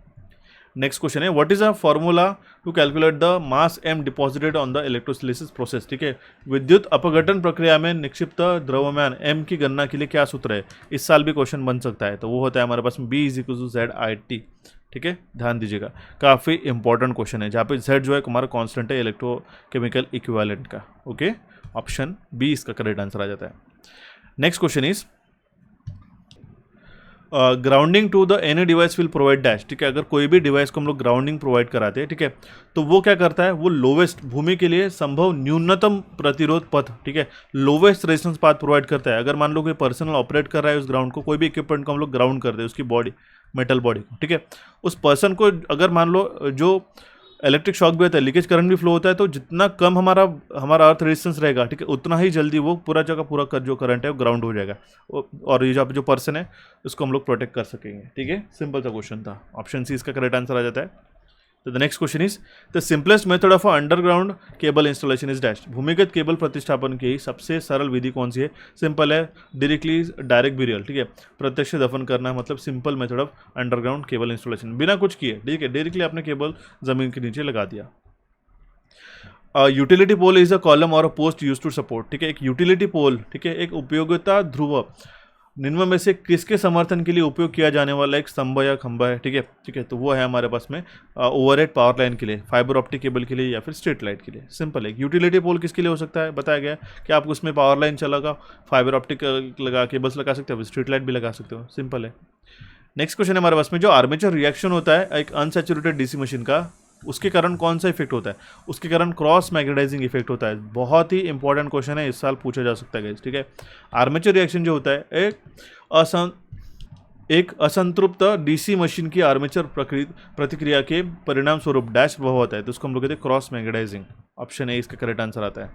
नेक्स्ट क्वेश्चन है what is a formula to calculate the mass m deposited on the electrolysis process, ठीक है, विद्युत अपघटन प्रक्रिया में निक्षिप्त द्रव्यमान m की गणना के लिए क्या सूत्र है, इस साल भी क्वेश्चन बन सकता है, तो वो होता है हमारे पास B = ZIT, ठीक है, ध्यान दीजिएगा, काफ़ी इंपॉर्टेंट क्वेश्चन है जहाँ पे Z जो है हमारा कॉन्स्टेंट है इलेक्ट्रोकेमिकल इक्विवेलेंट का, ओके, ऑप्शन B इसका करेक्ट आंसर आ जाता है। Next question is grounding to the any device will provide dash, ठीक है, अगर कोई भी डिवाइस को हम लोग ग्राउंडिंग प्रोवाइड कराते हैं, ठीक है, तो वो क्या करता है, वो लोवेस्ट भूमि के लिए संभव न्यूनतम प्रतिरोध पथ, ठीक है, लोवेस्ट रेजिस्टेंस पाथ प्रोवाइड करता है। अगर मान लो कोई पर्सनल ऑपरेट कर रहा है उस ग्राउंड को, कोई भी इक्विपमेंट को हम लोग ग्राउंड कर दे उसकी बॉडी, मेटल बॉडी को, ठीक है, उस पर्सन को अगर मान लो जो इलेक्ट्रिक शॉक भी होता है, लीकेज करंट भी फ्लो होता है, तो जितना कम हमारा अर्थ रेजिस्टेंस रहेगा, ठीक है, उतना ही जल्दी वो पूरा जगह पूरा जो करंट है वो ग्राउंड हो जाएगा, और ये जो पर्सन है उसको हम लोग प्रोटेक्ट कर सकेंगे, ठीक है। सिंपल सा क्वेश्चन था, ऑप्शन सी इसका करेक्ट आंसर आ जाता है। तो the next question is the simplest method of underground cable installation is dash, भूमिगत केबल प्रतिष्ठापन की सबसे सरल विधि कौन सी है? सिंपल है, डायरेक्टली डायरेक्ट बिरियल, ठीक है, प्रत्यक्ष दफन करना, मतलब simple method of underground cable installation, बिना कुछ किए, ठीक है, डायरेक्टली आपने केबल जमीन के नीचे लगा दिया। Utility pole is a column और a post use to support, ठीक है, एक यूटिलिटी पोल, ठीक है, एक उपयोगिता ध्रुव निम्न में से किसके समर्थन के लिए उपयोग किया जाने वाला एक स्तंभ या खंभा है? ठीक है, ठीक है, तो वो है हमारे पास में ओवरहेड पावर लाइन के लिए, फाइबर ऑप्टिक केबल के लिए या फिर स्ट्रीट लाइट के लिए। सिंपल है। यूटिलिटी पोल किसके लिए हो सकता है? बताया गया कि आप उसमें पावर लाइन चलागा, फाइबर ऑप्टिक लगा केबल्स लगा सकते हो, स्ट्रीट लाइट भी लगा सकते हो। सिंपल है। नेक्स्ट क्वेश्चन है हमारे पास में, जो आर्मेचर रिएक्शन होता है एक अनसैचुरेटेड डीसी मशीन का, उसके कारण कौन सा इफेक्ट होता है? उसके कारण क्रॉस मैग्नेटाइजिंग इफेक्ट होता है। बहुत ही इंपॉर्टेंट क्वेश्चन है, इस साल पूछा जा सकता है। ठीक है, आर्मेचर रिएक्शन जो होता है एक असंतृप्त डीसी मशीन की आर्मेचर प्रतिक्रिया के परिणाम स्वरूप डैश प्रभाव होता है, तो उसको हम लोग कहते हैं क्रॉस मैग्नेटाइजिंग। ऑप्शन ए इसका करेक्ट आंसर आता है।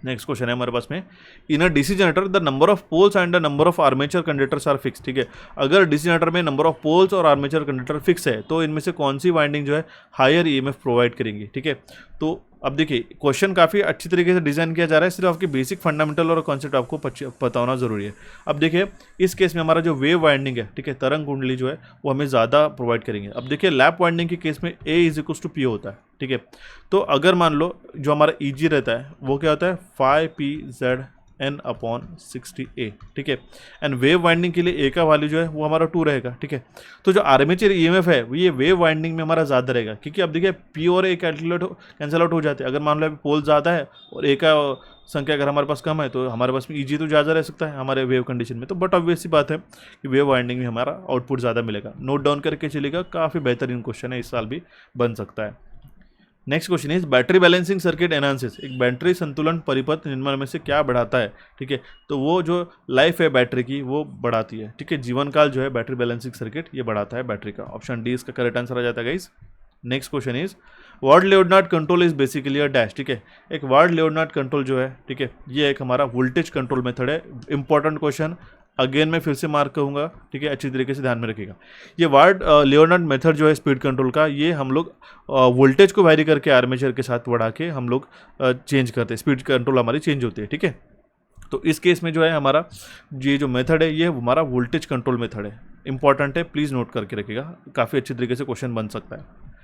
नेक्स्ट क्वेश्चन है हमारे पास में, in a DC generator the number of poles and the number of armature conductors are fix. ठीक है, अगर डीसी जनरेटर में नंबर ऑफ पोल्स और आर्मेचर कंडक्टर फिक्स है तो इनमें से कौन सी वाइंडिंग जो है हायर ईएमएफ प्रोवाइड करेंगी। ठीक है, तो अब देखिए क्वेश्चन काफ़ी अच्छी तरीके से डिजाइन किया जा रहा है, सिर्फ आपके बेसिक फंडामेंटल और कॉन्सेप्ट आपको पता होना जरूरी है। अब देखिए इस केस में हमारा जो वेव वाइंडिंग है, ठीक है, तरंग कुंडली जो है वो हमें ज़्यादा प्रोवाइड करेंगे। अब देखिए लैप वाइंडिंग के केस में A is equal to P होता है। ठीक है, तो अगर मान लो जो हमारा EG रहता है वो क्या होता है 5PZN/60A। ठीक है, एंड वेव वाइंडिंग के लिए A का वैल्यू जो है वो हमारा 2 रहेगा। ठीक है, तो जो आर्मेचर EMF है ये वेव वाइंडिंग में हमारा ज़्यादा रहेगा, क्योंकि अब देखिए P और A कैंसिल आउट हो जाते हैं। अगर मान लो पोल ज़्यादा है और A का संख्या अगर हमारे पास कम है तो हमारे पास में EG तो ज़्यादा रह सकता है हमारे वेव कंडीशन में, तो बट ऑब्वियस सी बात है कि वेव वाइंडिंग में हमारा आउटपुट ज़्यादा मिलेगा। नोट डाउन करके चलेगा, काफ़ी बेहतरीन क्वेश्चन है, इस साल भी बन सकता है। Next question is battery balancing circuit enhances, एक बैटरी संतुलन परिपथ निम्न में से क्या बढ़ाता है? ठीक है, तो वो जो लाइफ है बैटरी की वो बढ़ाती है। ठीक है, जीवन काल जो है बैटरी बैलेंसिंग सर्किट ये बढ़ाता है बैटरी का। ऑप्शन डी इसका करेक्ट आंसर आ जाता है guys. Next question is Ward Leonard control is basically a dash. ठीक है, एक वार्ड लेओनार्ड कंट्रोल जो है, ठीक है, ये एक हमारा वोल्टेज कंट्रोल मेथड है। इंपॉर्टेंट क्वेश्चन, अगेन मैं फिर से मार्क करूंगा, ठीक है, अच्छी तरीके से ध्यान में रखिएगा। ये वार्ड लेओनार्ड मेथड जो है स्पीड कंट्रोल का, ये हम लोग वोल्टेज को वैरी करके आर्मेचर के साथ बढ़ा के हम लोग चेंज करते हैं, स्पीड कंट्रोल हमारी चेंज होती है। ठीक है, तो इस केस में जो है हमारा ये जो मेथड है ये हमारा वोल्टेज कंट्रोल मेथड है। इंपॉर्टेंट है, प्लीज़ नोट करके रखिएगा, काफ़ी अच्छी तरीके से क्वेश्चन बन सकता है।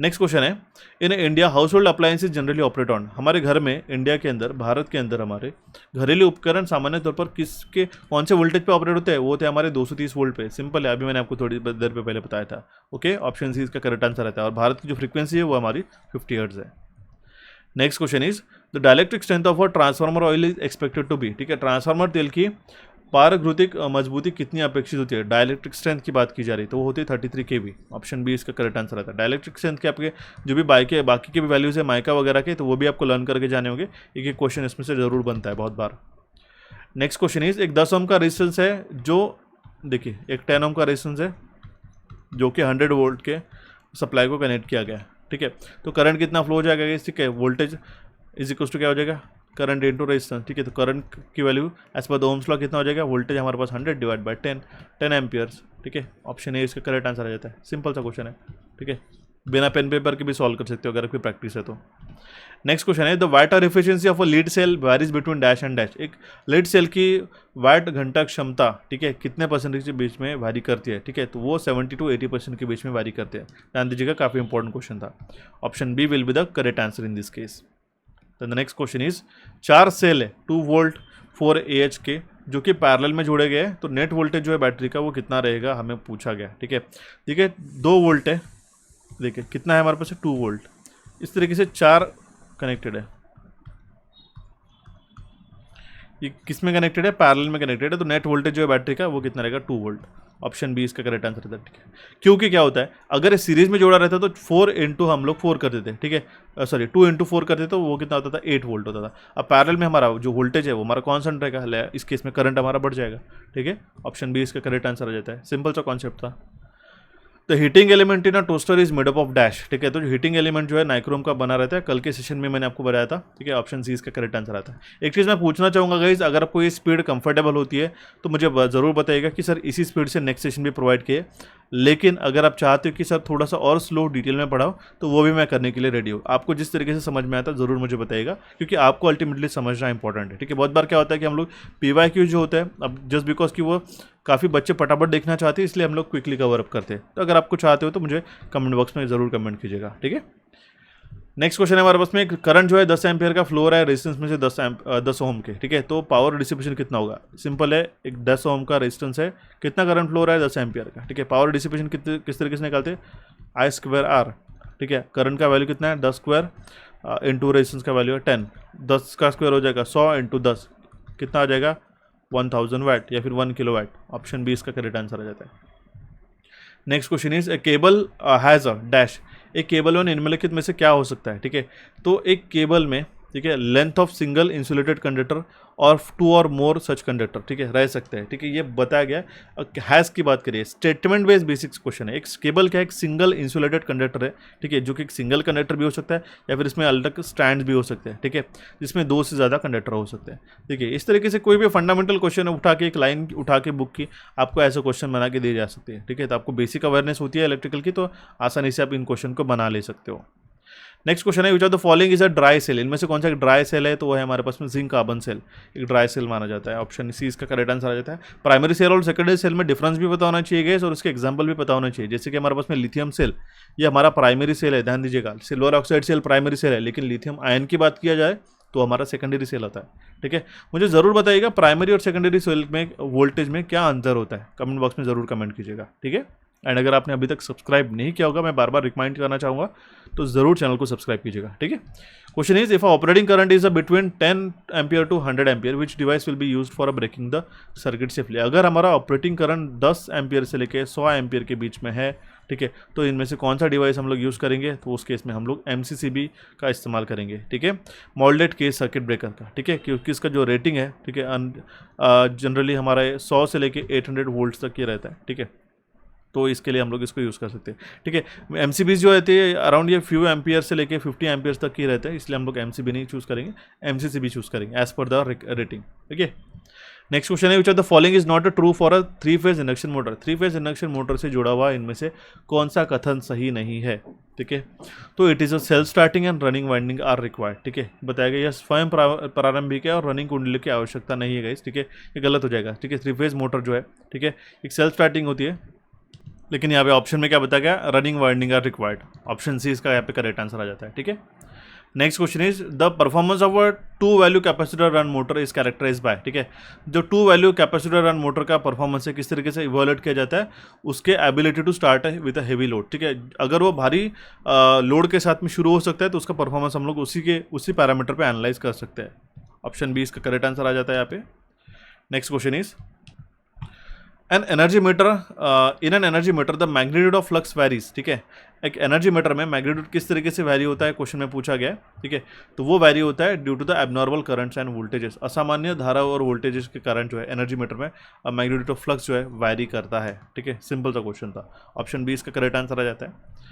नेक्स्ट क्वेश्चन है, in India house hold appliances generally operate on, हमारे घर में इंडिया के अंदर, भारत के अंदर हमारे घरेलू उपकरण सामान्य तौर पर किसके कौन से वोल्टेज पे ऑपरेट होते हैं? वो थे हमारे 230 वोल्ट पे। सिंपल है, अभी मैंने आपको थोड़ी देर पे पहले बताया था। ओके, ऑप्शन सी इसका करेक्ट आंसर रहता है, और भारत की जो फ्रीक्वेंसी है वो हमारी 50 हर्ट्ज है। Next question is the dielectric strength of a transformer oil is expected to be. ठीक है, ट्रांसफार्मर तेल की पारगृतिक मजबूती कितनी अपेक्षित होती है? डाइलेक्ट्रिक स्ट्रेंथ की बात की जा रही है तो वो होती है 33 kV। ऑप्शन बी इसका करेक्ट आंसर आता है। डाइलेक्ट्रिक स्ट्रेंथ के आपके जो भी बाकी के भी वैल्यूज है माइका वगैरह के, तो वो भी आपको लर्न करके जाने होंगे। एक एक क्वेश्चन इसमें से जरूर बनता है बहुत बार। नेक्स्ट क्वेश्चन इज एक 10 ओम का रेजिस्टेंस है, जो देखिए एक 10 ओम का रेजिस्टेंस है जो कि 100 वोल्ट के सप्लाई को कनेक्ट किया गया है। ठीक है, तो करंट कितना फ्लो हो जाएगा? ठीक है, वोल्टेज इज इक्वल टू क्या हो जाएगा? Current into resistance. ठीक है, तो करंट की value as per the Ohm's law कितना हो जाएगा? वोल्टेज हमारे पास 100 डिवाइड बाय 10 एम्पियर्स। ठीक है, ऑप्शन ए इसका करेक्ट आंसर आ जाता है। सिंपल सा क्वेश्चन है। ठीक है, बिना पेन पेपर के भी सॉल्व कर सकते हो अगर आपकी प्रैक्टिस है तो। नेक्स्ट क्वेश्चन है, the watt hour efficiency of a lead cell varies between dash and dash. एक लीड सेल की वाट घंटा क्षमता, ठीक है, कितने परसेंटेज के बीच में वैरी करती है? ठीक है, तो वो 70 to 80% के बीच में वैरी करते हैं। ध्यान दीजिएगा, काफ़ी इंपॉर्टेंट क्वेश्चन था। Option B will be the correct answer in this case. The next question is 4 cell है 2 वोल्ट 4 AH के जो कि पैरेलल में जोड़े गए हैं, तो नेट वोल्टेज जो है बैटरी का वो कितना रहेगा हमें पूछा गया। ठीक है, देखिए 2 वोल्ट है, देखिए कितना है हमारे पास 2 वोल्ट, इस तरीके से 4 कनेक्टेड है। ये किस में कनेक्टेड है, पैरेलल में कनेक्टेड है, तो नेट वोल्टेज जो है बैटरी का वो कितना रहेगा 2 वोल्ट। ऑप्शन बी इसका करेक्ट आंसर है, ठीक है। क्योंकि क्या होता है, अगर सीरीज में जोड़ा रहता तो 4 इंटू हम लोग 4 कर देते, ठीक है, सॉरी 2 इंटू 4 करते तो वो कितना होता था 8 वोल्ट होता था। अब पैरेलल में हमारा जो वोल्टेज है वो हमारा कॉन्स्टेंट रहेगा, इस केस में करंट हमारा बढ़ जाएगा, ठीक है। ऑप्शन बी इसका करेक्ट आंसर हो जाता है, सिंपल सा कॉन्सेप्ट था। तो heating element in a toaster is made up of dash, ठीक है। तो जो हीटिंग एलिमेंट जो है नाइक्रोम का बना रहता है, कल के सेशन में मैंने आपको बताया था, ठीक है। ऑप्शन सी इसका करेक्ट आंसर आता है। एक चीज़ मैं पूछना चाहूँगा गाइज, अगर आपको ये स्पीड कंफर्टेबल होती है तो मुझे ज़रूर बताइएगा कि सर इसी स्पीड से नेक्स्ट सेशन भी प्रोवाइड किए, लेकिन अगर आप चाहते हो कि सर थोड़ा सा और स्लो डिटेल में पढ़ाओ तो वो भी मैं करने के लिए रेडी हूँ। आपको जिस तरीके से समझ में आता है ज़रूर मुझे बताइएगा, क्योंकि आपको अल्टीमेटली समझना इंपॉर्टेंट है, ठीक है। बहुत बार क्या होता है कि हम लोग PYQ जो होता है, अब जस्ट बिकॉज कि वो काफ़ी बच्चे फटाफट देखना चाहते हैं इसलिए हम लोग क्विकली कवर अप करते हैं। तो अगर आपको चाहते हो तो मुझे कमेंट बॉक्स में ज़रूर कमेंट कीजिएगा, ठीक है। नेक्स्ट क्वेश्चन है हमारे पास में, करंट जो है 10 एम्पियर का फ्लो रहा है रेजिस्टेंस में से 10 ओम के, ठीक है। तो पावर डिसिपेशन कितना होगा, सिंपल है, एक 10 ओम का रेजिस्टेंस है, कितना करंट फ्लो रहा है 10 एम्पियर का, ठीक है। पावर डिसिपेशन किस तरीके से निकालते हैं, I²R, ठीक है। करंट का वैल्यू कितना है 10 स्क्वायर इंटू रेजिस्टेंस का वैल्यू है 10, 10 का स्क्वायर हो जाएगा 100 इंटू 10 कितना आ जाएगा 1000 वाट या फिर 1 किलो वाट। ऑप्शन बी इसका करेक्ट आंसर आ जाता है। Next question is a cable has a dash, एक केबल में निम्नलिखित में से क्या हो सकता है, ठीक है। तो एक केबल में, ठीक है, length of single insulated conductor और 2 और मोर सच कंडक्टर, ठीक है, रह सकते हैं, ठीक है। ये बताया गया। हैज़ की बात करिए, स्टेटमेंट बेस्ड बेसिक्स क्वेश्चन है। एक केबल क्या है, एक सिंगल इंसुलेटेड कंडक्टर है, ठीक है, जो कि एक सिंगल कंडक्टर भी हो सकता है या फिर इसमें अलग स्टैंड भी हो सकते हैं, ठीक है, जिसमें 2 से ज़्यादा कंडक्टर हो सकते हैं, ठीक है। इस तरीके से कोई भी फंडामेंटल क्वेश्चन उठा के, एक लाइन उठा के बुक की आपको ऐसा क्वेश्चन बना के दी जा सकती है, ठीक है। तो आपको बेसिक अवेयरनेस होती है इलेक्ट्रिकल की, तो आसानी से आप इन क्वेश्चन को बना ले सकते हो। नेक्स्ट क्वेश्चन है, which of the following is a dry cell, इनमें से कौन सा एक ड्राई सेल है, तो वो है हमारे पास में जिंक कार्बन सेल, एक ड्राई सेल माना जाता है। ऑप्शन सी इसका करेक्ट आंसर आ जाता है। प्राइमरी सेल और सेकेंडरी सेल में डिफरेंस भी पता होना चाहिए गैस, और उसके एग्जांपल भी पता होना चाहिए। जैसे कि हमारे पास में लिथियम सेल, ये हमारा प्राइमरी सेल है, ध्यान दीजिएगा। Silver oxide cell primary cell है, लेकिन लिथियम आयन की बात किया जाए तो हमारा सेकेंडरी सेल होता है, ठीक है। मुझे ज़रूर बताइएगा प्राइमरी और सेकेंडरी सेल में वोल्टेज में क्या अंतर होता है, कमेंट बॉक्स में ज़रूर कमेंट कीजिएगा, ठीक है। एंड अगर आपने अभी तक सब्सक्राइब नहीं किया होगा, मैं बार बार रिकमाइंड करना चाहूँगा, तो ज़रूर चैनल को सब्सक्राइब कीजिएगा, ठीक है। Question is, if operating current is between 10 ampere to 100 ampere, which device will be used for breaking the circuit safely. अगर हमारा ऑपरेटिंग करंट 10 एम्पियर से लेकर 100 एम्पियर के बीच में है, ठीक है, तो इनमें से कौन सा डिवाइस हम लोग यूज़ करेंगे, तो उस केस में हम लोग MCCB का इस्तेमाल करेंगे, ठीक है, मोल्डेड केस सर्किट ब्रेकर का, ठीक है, क्योंकि इसका जो रेटिंग है, ठीक है, जनरली हमारे 100 से लेके 800 वोल्ट्स तक ये रहता है, ठीक है। तो इसके लिए हम लोग इसको यूज़ कर सकते हैं, ठीक है। MCBs जो रहते हैं अराउंड ये फ्यू एम्पियर से लेके 50 एम्पियर्स तक ही रहते हैं, इसलिए हम लोग MCB नहीं चूज़ करेंगे, MCCB चूज़ करेंगे एज पर द रेटिंग, ठीक है। नेक्स्ट क्वेश्चन है, which of the following is not a true for a 3 phase induction motor. 3 phase induction motor से जुड़ा हुआ इनमें से कौन सा कथन सही नहीं है, ठीक है। तो it is a self starting and running winding are required, ठीक है, बताया गया। यह स्वयं प्रारंभिक है और रनिंग कुंडली की आवश्यकता नहीं है गाइस, ठीक है, ये गलत हो जाएगा, ठीक है। 3 फेज मोटर जो है, ठीक है, एक सेल्फ स्टार्टिंग होती है, लेकिन यहाँ पे ऑप्शन में क्या बताया गया, running winding are required. Option C इसका यहाँ पे करेक्ट आंसर आ जाता है, ठीक है। Next question is, the performance of a 2 value capacitor run motor is characterize by, ठीक है। जो 2 वैल्यू कैपेसिटर रन मोटर का परफॉर्मेंस है किस तरीके से इवोल्यूट किया जाता है, उसके एबिलिटी टू स्टार्ट है विद अ हेवी लोड, ठीक है। अगर वो भारी लोड के साथ में शुरू हो सकता है तो उसका परफॉर्मेंस हम लोग उसी पैरामीटर पे एनालाइज कर सकते हैं। ऑप्शन बी इसका करेक्ट आंसर आ जाता है यहाँ पे। Next question is, an energy meter, in an energy meter the magnitude of flux varies, ठीक है। एक एनर्जी मीटर में मैग्नीट्यूड किस तरीके से वैरी होता है, क्वेश्चन में पूछा गया है, ठीक है। तो वो वैरी होता है due to the abnormal currents and voltages, असामान्य धारा और वोल्टेजेस के कारण जो है एनर्जी मीटर में मैग्नीट्यूड ऑफ फ्लक्स जो है वैरी करता है, ठीक है। सिंपल सा क्वेश्चन था, ऑप्शन बी इसका करेक्ट आंसर आ जाता है।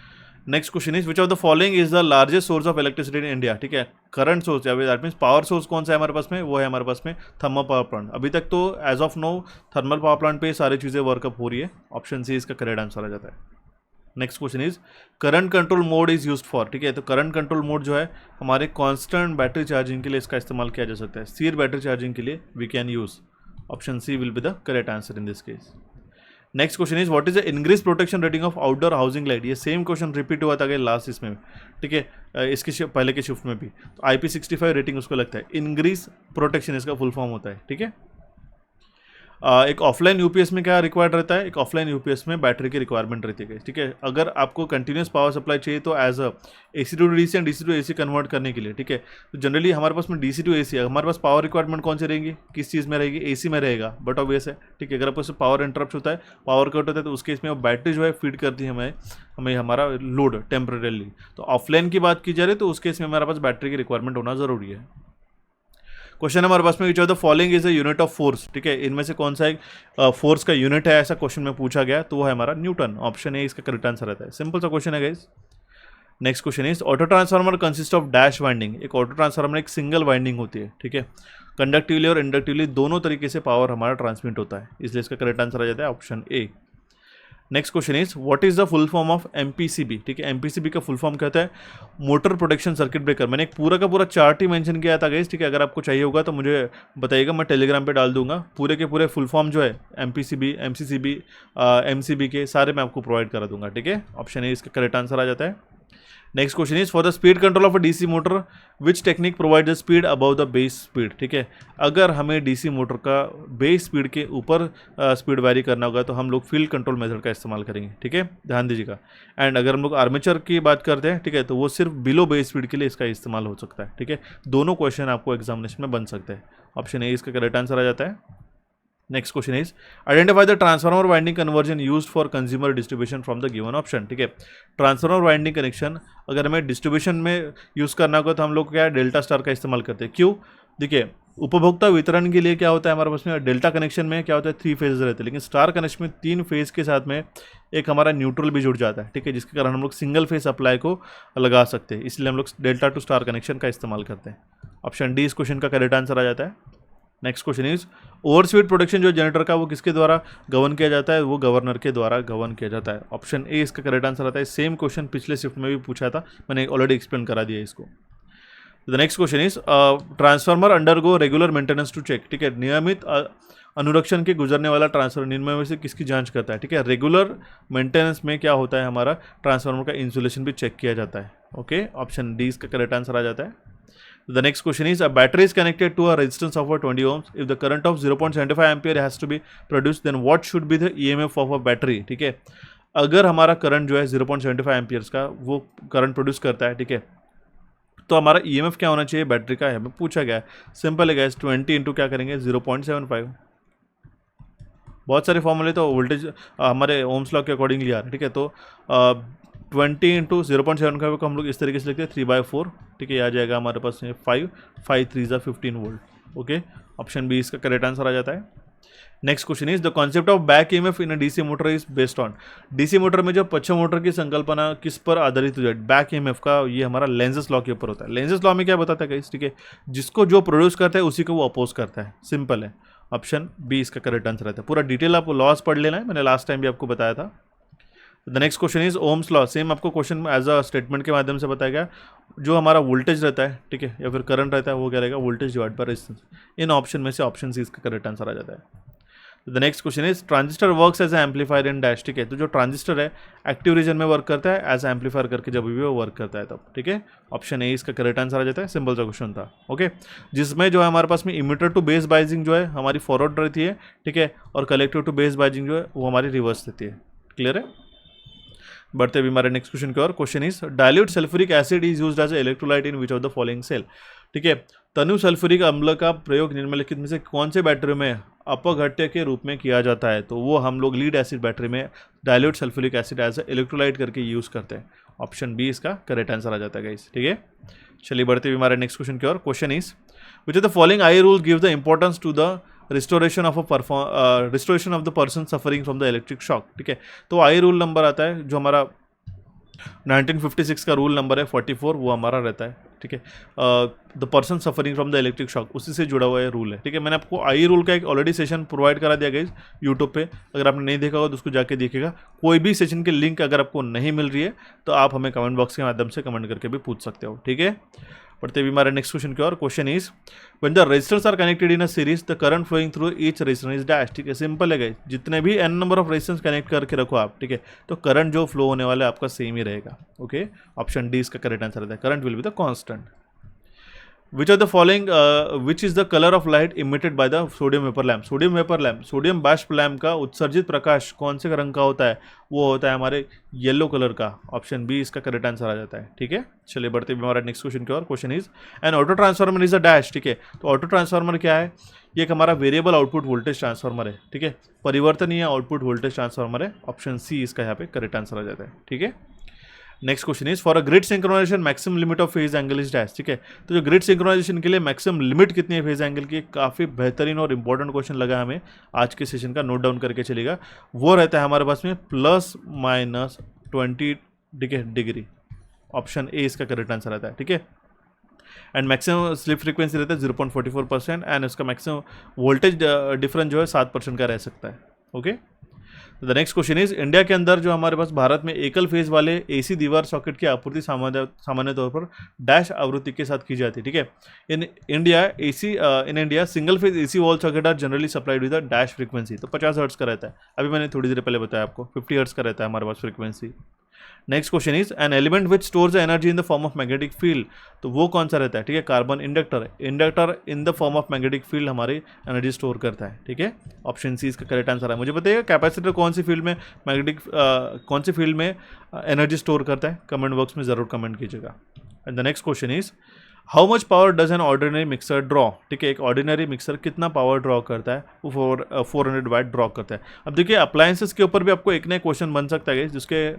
Next question is, which of the following is the largest source of electricity in India, ठीक है। करंट सोर्स या दैट मीन्स पावर सोर्स कौन सा है हमारे पास में, वो है हमारे पास में थर्मल पावर प्लांट। अभी तक तो as of now thermal power plant पे सारी चीज़ें वर्कअप हो रही है। ऑप्शन सी इसका करेक्ट आंसर आ जाता है। Next question is, current control mode is used for, ठीक है। तो करंट कंट्रोल मोड जो है हमारे कांस्टेंट बैटरी चार्जिंग के लिए इसका इस्तेमाल किया जा सकता है, स्थिर बैटरी चार्जिंग के लिए we can use. Option C will be the correct answer in this case. Next question is, what is the ingress protection rating of outdoor housing light. ये सेम क्वेश्चन रिपीट हुआ था last इसमें, ठीक है, इसके पहले के शिफ्ट में भी। तो IP65 रेटिंग उसको लगता है। इंक्रीज प्रोटेक्शन इसका फुल फॉर्म होता है, ठीक है। एक ऑफलाइन यूपीएस में क्या रिक्वायर्ड रहता है, एक ऑफलाइन यूपीएस में बैटरी की रिक्वायरमेंट रहती है, ठीक है। अगर आपको कंटिन्यूस पावर सप्लाई चाहिए तो as a AC to DC and DC to AC convert करने के लिए, ठीक है, तो जनरली हमारे पास में DC टू AC है, हमारे पास पावर रिक्वायरमेंट कौन सी रहेगी, किस चीज़ में रहेगी, AC में रहेगा, बट ऑब्वियस है, ठीक है। अगर आपको पावर इंटरप्ट होता है, पावर कट होता है, तो उस केस में बैटरी जो है फीड करती है हमें हमारा लोड टेम्परेली। तो ऑफलाइन की बात की जा रही है तो उस केस में हमारे पास बैटरी की रिक्वायरमेंट होना जरूरी है। क्वेश्चन हमारे पास में विच of the following is a unit of force, ठीक है, इनमें से कौन सा एक फोर्स का यूनिट है, ऐसा क्वेश्चन में पूछा गया, तो वो है हमारा न्यूटन। ऑप्शन ए इसका करेक्ट आंसर रहता है। सिंपल सा क्वेश्चन है guys. Next question is auto transformer consist of dash winding. एक ऑटो ट्रांसफार्मर एक सिंगल वाइंडिंग होती है, ठीक है, कंडक्टिवली और इंडक्टिवली दोनों तरीके से पावर हमारा ट्रांसमिट होता है, इसलिए इसका करेक्ट आंसर आ जाता है option A. Next question is what is the full form of MPCB, ठीक है, MPCB का फुल फॉर्म क्या होता है, मोटर प्रोटेक्शन सर्किट ब्रेकर। मैंने एक पूरा का पूरा चार्ट ही मेंशन किया था गाइस, ठीक है, अगर आपको चाहिए होगा तो मुझे बताइएगा, मैं टेलीग्राम पे डाल दूंगा, पूरे के पूरे फुल फॉर्म जो है MPCB, MCCB, MCB के सारे मैं आपको प्रोवाइड करा दूंगा, ठीक है। ऑप्शन ए इसका करेक्ट आंसर आ जाता है। Next question is for the speed control of a DC motor which technique provide the speed above the base speed, ठीक है। अगर हमें DC मोटर का बेस स्पीड के ऊपर स्पीड वैरी करना होगा तो हम लोग फील्ड कंट्रोल मेथड का इस्तेमाल करेंगे, ठीक है, ध्यान दीजिएगा। एंड अगर हम लोग आर्मेचर की बात करते हैं, ठीक है, तो वो सिर्फ बिलो बेस स्पीड के लिए इसका इस्तेमाल हो सकता है, ठीक है। दोनों क्वेश्चन आपको एग्जामिनेशन में बन सकते हैं। ऑप्शन ए इसका करेक्ट आंसर आ जाता है। Next question is identify the transformer winding conversion used for consumer distribution from the given option, ठीक है। ट्रांसफार्मर वाइंडिंग कनेक्शन अगर हमें डिस्ट्रीब्यूशन में यूज़ करना होगा तो हम लोग क्या है, डेल्टा स्टार का इस्तेमाल करते हैं। क्यों? देखिए, उपभोक्ता वितरण के लिए क्या होता है हमारे पास में, डेल्टा कनेक्शन में क्या होता है, 3 फेज रहते हैं, लेकिन स्टार कनेक्शन में 3 फेज के साथ में एक हमारा न्यूट्रल भी जुड़ जाता है, ठीक है, जिसके कारण हम लोग सिंगल फेज सप्लाई को लगा सकते हैं, इसलिए हम लोग डेल्टा टू स्टार कनेक्शन का इस्तेमाल करते हैं। ऑप्शन डी इस क्वेश्चन का करेक्ट आंसर आ जाता है। Next question is over speed protection जो जनरेटर का वो किसके द्वारा गवर्न किया जाता है, वो गवर्नर के द्वारा गवर्न किया जाता है। ऑप्शन ए इसका करेक्ट आंसर आता है। सेम क्वेश्चन पिछले शिफ्ट में भी पूछा था, मैंने ऑलरेडी एक्सप्लेन करा दिया इसको। The next question is transformer undergo regular maintenance to check, ठीक है, नियमित अनुरक्षण के गुजरने वाला ट्रांसफार्मर निम्न में से किसकी जांच करता है, ठीक है। रेगुलर मेंटेनेंस में क्या होता है, हमारा ट्रांसफार्मर का इंसुलेशन भी चेक किया जाता है, ओके। ऑप्शन डी इसका करेक्ट आंसर आ जाता है। The next question is a battery is connected to a resistance of 20 ohms. If the current of 0.75 ampere has to be produced, then what should be the EMF of a battery, ठीक है। अगर हमारा current जो है 0.75 amperes का वो current produce करता है, ठीक है, तो हमारा EMF क्या होना चाहिए बैटरी का, हमें पूछा गया है। सिंपल है गाइस, 20 इंटू क्या करेंगे 0.75। बहुत सारे फॉर्मूले तो वोल्टेज हमारे ओम्स लॉ के अकॉर्डिंगली आ रहे हैं, ठीक है। तो 20 इंटू 0.75 को हम लोग इस तरीके से लिखते हैं 3/4, ठीक है, ये आ जाएगा हमारे पास 5 3 ज़ा 15 वोल्ट, ओके। ऑप्शन बी इसका करेक्ट आंसर आ जाता है। Next question is the concept of back EMF in a DC motor is based on. DC motor में जो पश्चिम मोटर की संकल्पना किस पर आधारित हो जाए, बैक EMF का, ये हमारा लेंजेस लॉ के ऊपर होता है। लेंजेस लॉ में क्या बताता है गाइस, ठीक है, जिसको जो प्रोड्यूस करता है उसी को वो अपोज करता है, सिंपल है। ऑप्शन बी इसका करेक्ट आंसर रहता है। पूरा डिटेल आपको लॉस पढ़ लेना है, मैंने लास्ट टाइम भी आपको बताया था। The next question is Ohm's law. Same आपको क्वेश्चन एज अ स्टेटमेंट के माध्यम से बताया गया, जो हमारा वोल्टेज रहता है, ठीक है, या फिर करंट रहता है, वो क्या रहेगा, voltage divide by resistance. In option में से ऑप्शन सी इसका करेक्ट आंसर आ जाता है। The next question is transistor works as amplifier in dash, ठीक है, तो जो ट्रांजिस्टर है एक्टिव रीजन में वर्क करता है, एज एम्पलीफायर करके जब भी वो वर्क करता है तब, ठीक है। ऑप्शन ए इसका करेक्ट आंसर आ जाता है। सिंपल सा क्वेश्चन था, ओके, जिसमें जो है हमारे पास में इमीटर टू बेस बाइजिंग जो है हमारी फॉरवर्ड रहती है, ठीक है, और कलेक्टिव टू बेस बाइजिंग जो है वो हमारी रिवर्स रहती है। क्लियर है? बढ़ते भी हमारे नेक्स्ट क्वेश्चन की ओर। Question is dilute sulphuric acid is used as electrolyte in which of the following cell, ठीक है, तनु सल्फ्यूरिक अम्ल का प्रयोग निम्नलिखित में से कौन से बैटरी में अपघट्य के रूप में किया जाता है, तो वो हम लोग लीड एसिड बैटरी में dilute sulphuric acid as electrolyte करके यूज़ करते हैं। ऑप्शन बी इसका करेक्ट आंसर आ जाता है गाइस, ठीक है। चलिए बढ़ते हुए हमारे नेक्स्ट क्वेश्चन की ओर। Question is which of the following I rule give the importance to the restoration of the person suffering from the electric shock, ठीक है। तो आई रूल नंबर आता है जो हमारा 1956 का रूल नंबर है 44, वो हमारा रहता है, ठीक है। The person suffering from the electric shock, उसी से जुड़ा हुआ ये रूल है, ठीक है। मैंने आपको आई रूल का एक ऑलरेडी सेशन प्रोवाइड करा दिया गाइस यूट्यूब पे, अगर आपने नहीं देखा होगा तो उसको जाके देखिएगा। कोई भी सेशन की लिंक अगर आपको नहीं मिल रही है तो आप हमें कमेंट बॉक्स के माध्यम से कमेंट करके भी पूछ सकते हो, ठीक है। बढ़ते भी हमारे नेक्स्ट क्वेश्चन की ओर। Question is when the resistors are connected in a series the current flowing through each resistor is dash, ठीक है। सिंपल है गाइस, जितने भी n number of resistance connect करके रखो आप, ठीक है, तो करंट जो फ्लो होने वाला है आपका सेम ही रहेगा, ओके। ऑप्शन डी इसका करेक्ट आंसर रहता है। Current will be the constant. Which are the following which is the colour of light emitted by the sodium vapour lamp? Sodium vapour lamp, sodium बाष्प lamp का उत्सर्जित प्रकाश कौन से रंग का होता है? वो होता है हमारे येलो कलर का। ऑप्शन बी इसका करेक्ट आंसर आ जाता है। ठीक है, चलिए बढ़ते हुए हमारा नेक्स्ट क्वेश्चन की ओर। Question is an auto transformer is a dash. ठीक है, तो ऑटो ट्रांसफार्मर क्या है? ये एक हमारा वेरिएबल आउटपुट वोल्टेज ट्रांसफार्मर है। ठीक है, परिवर्तनीय आउटपुट वोल्टेज ट्रांसफार्मर है। ऑप्शन सी इसका यहाँ पे करेक्ट आंसर आ जाता है। ठीक है, next question is for a grid synchronisation maximum limit of phase angle is dash. ठीक है, तो जो ग्रिड सिंक्रोनाइजेशन के लिए मैक्सिमम लिमिट कितनी है फेज एंगल की? काफ़ी बेहतरीन और इंपॉर्टेंट क्वेश्चन लगा हमें आज के सेशन का, नोट डाउन करके चलेगा। वो रहता है हमारे पास में ±20 डिग्री। ऑप्शन ए इसका करेक्ट आंसर आता है। ठीक है, एंड मैक्सिमम स्लिप फ्रीक्वेंसी रहता है 0.44% एंड इसका मैक्सिमम वोल्टेज डिफरेंस जो है 7% का रह सकता है। Okay, the next question is India के अंदर जो हमारे पास भारत में एकल फेज वाले एसी दीवार सॉकेट की आपूर्ति सामान्य तौर पर डैश आवृत्ति के साथ की जाती है। ठीक है, in India single phase AC wall socket are generally supplied with dash frequency. तो 50 हर्ट्ज का रहता है। अभी मैंने थोड़ी देर पहले बताया आपको 50 हर्ट्ज का रहता है हमारे पास frequency. Next question is an element which stores energy in the form of magnetic field. तो वो कौन सा रहता है? ठीक है, carbon. Inductor, inductor in the form of magnetic field हमारी एनर्जी स्टोर करता है। ठीक है, ऑप्शन सी इसका करेक्ट आंसर है। मुझे बताइए कैपेसिटर कौन सी फील्ड में कौन सी फील्ड में एनर्जी स्टोर करता है? कमेंट बॉक्स में जरूर कमेंट कीजिएगा। And the next question is how much power does an ordinary mixer draw. ठीक है, एक ऑर्डिनरी मिक्सर कितना पावर ड्रॉ करता है? वो 400 वाट ड्रॉ करता है। अब देखिए अप्लायंसेस के ऊपर भी आपको एक नया क्वेश्चन बन सकता है जिसके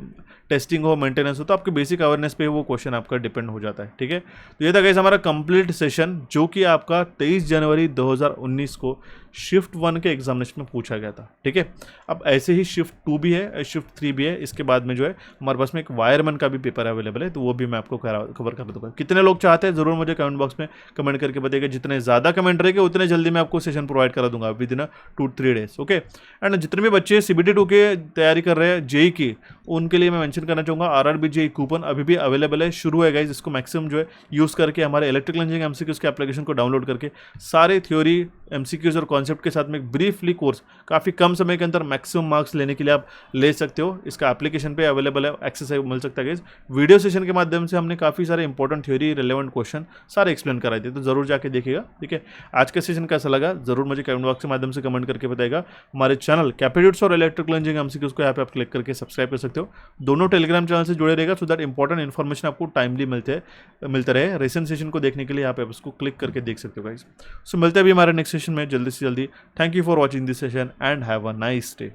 टेस्टिंग हो, मेंटेनेंस हो, तो आपके बेसिक अवेयरनेस पे वो क्वेश्चन आपका डिपेंड हो जाता है। ठीक है, तो ये था गाइस हमारा कंप्लीट सेशन जो कि आपका 23 जनवरी 2019 को शिफ्ट 1 के एग्जामिनेशन में पूछा गया था। ठीक है, अब ऐसे ही शिफ्ट 2 भी है, शिफ्ट 3 भी है। इसके बाद में जो है हमारे पास में एक वायरमैन का भी पेपर अवेलेबल है, तो वो भी मैं आपको कवर कर दूंगा। कितने लोग चाहते हैं जरूर मुझे कमेंट बॉक्स में कमेंट करके बताइएगा। जितने ज़्यादा कमेंट रहेंगे उतने जल्दी मैं आपको सेशन प्रोवाइड करा दूंगा with in 2-3 days. Okay, and जितने भी बच्चे CBT 2 के तैयारी कर रहे हैं जेई की, उनके लिए मैं मेंशन करना चाहूँगा RRB जेई कूपन अभी भी अवेलेबल है, शुरू है गाइज। इसको मैक्सिमम जो है यूज़ करके हमारे इलेक्ट्रिकल इंजीनियरिंग MCQs के एप्लीकेशन को डाउनलोड करके सारे थ्योरी MCQs और कॉन्सेप्ट के साथ में एक ब्रीफली कोर्स काफ़ी कम समय के अंदर मैक्सिमम मार्क्स लेने के लिए आप ले सकते हो। इसका एप्लीकेशन पे अवेलेबल है, एक्सेस मिल सकता है गाइज। वीडियो सेशन के माध्यम से हमने काफ़ी सारे इंपॉर्टेंट थ्योरी रिलेवेंट क्वेश्चन सारे एक्सप्लेन कराए थे, तो जरूर जाके देखिएगा। ठीक है, आज का सेशन कैसा लगा जरूर मुझे कमेंट बॉक्स के माध्यम से कमेंट करके बताएगा। हमारे चैनल कैपेट्यूड्स और इलेक्ट्रिकल इंजीनियरिंग MCQs को यहाँ पे आप क्लिक करके सब्सक्राइब कर सकते हो। दोनों टेलीग्राम चैनल से जुड़े रहेगा सो दैट इंपॉर्टेंट इन्फॉर्मेशन आपको टाइमली मिलते रहे। रिसेंट सेशन को देखने के लिए यहाँ पे आप उसको क्लिक करके देख सकते हो गाइस। सो मिलते हैं अभी हमारे नेक्स्ट सेशन में जल्दी से जल्दी। Thank you for watching this session and have a nice day.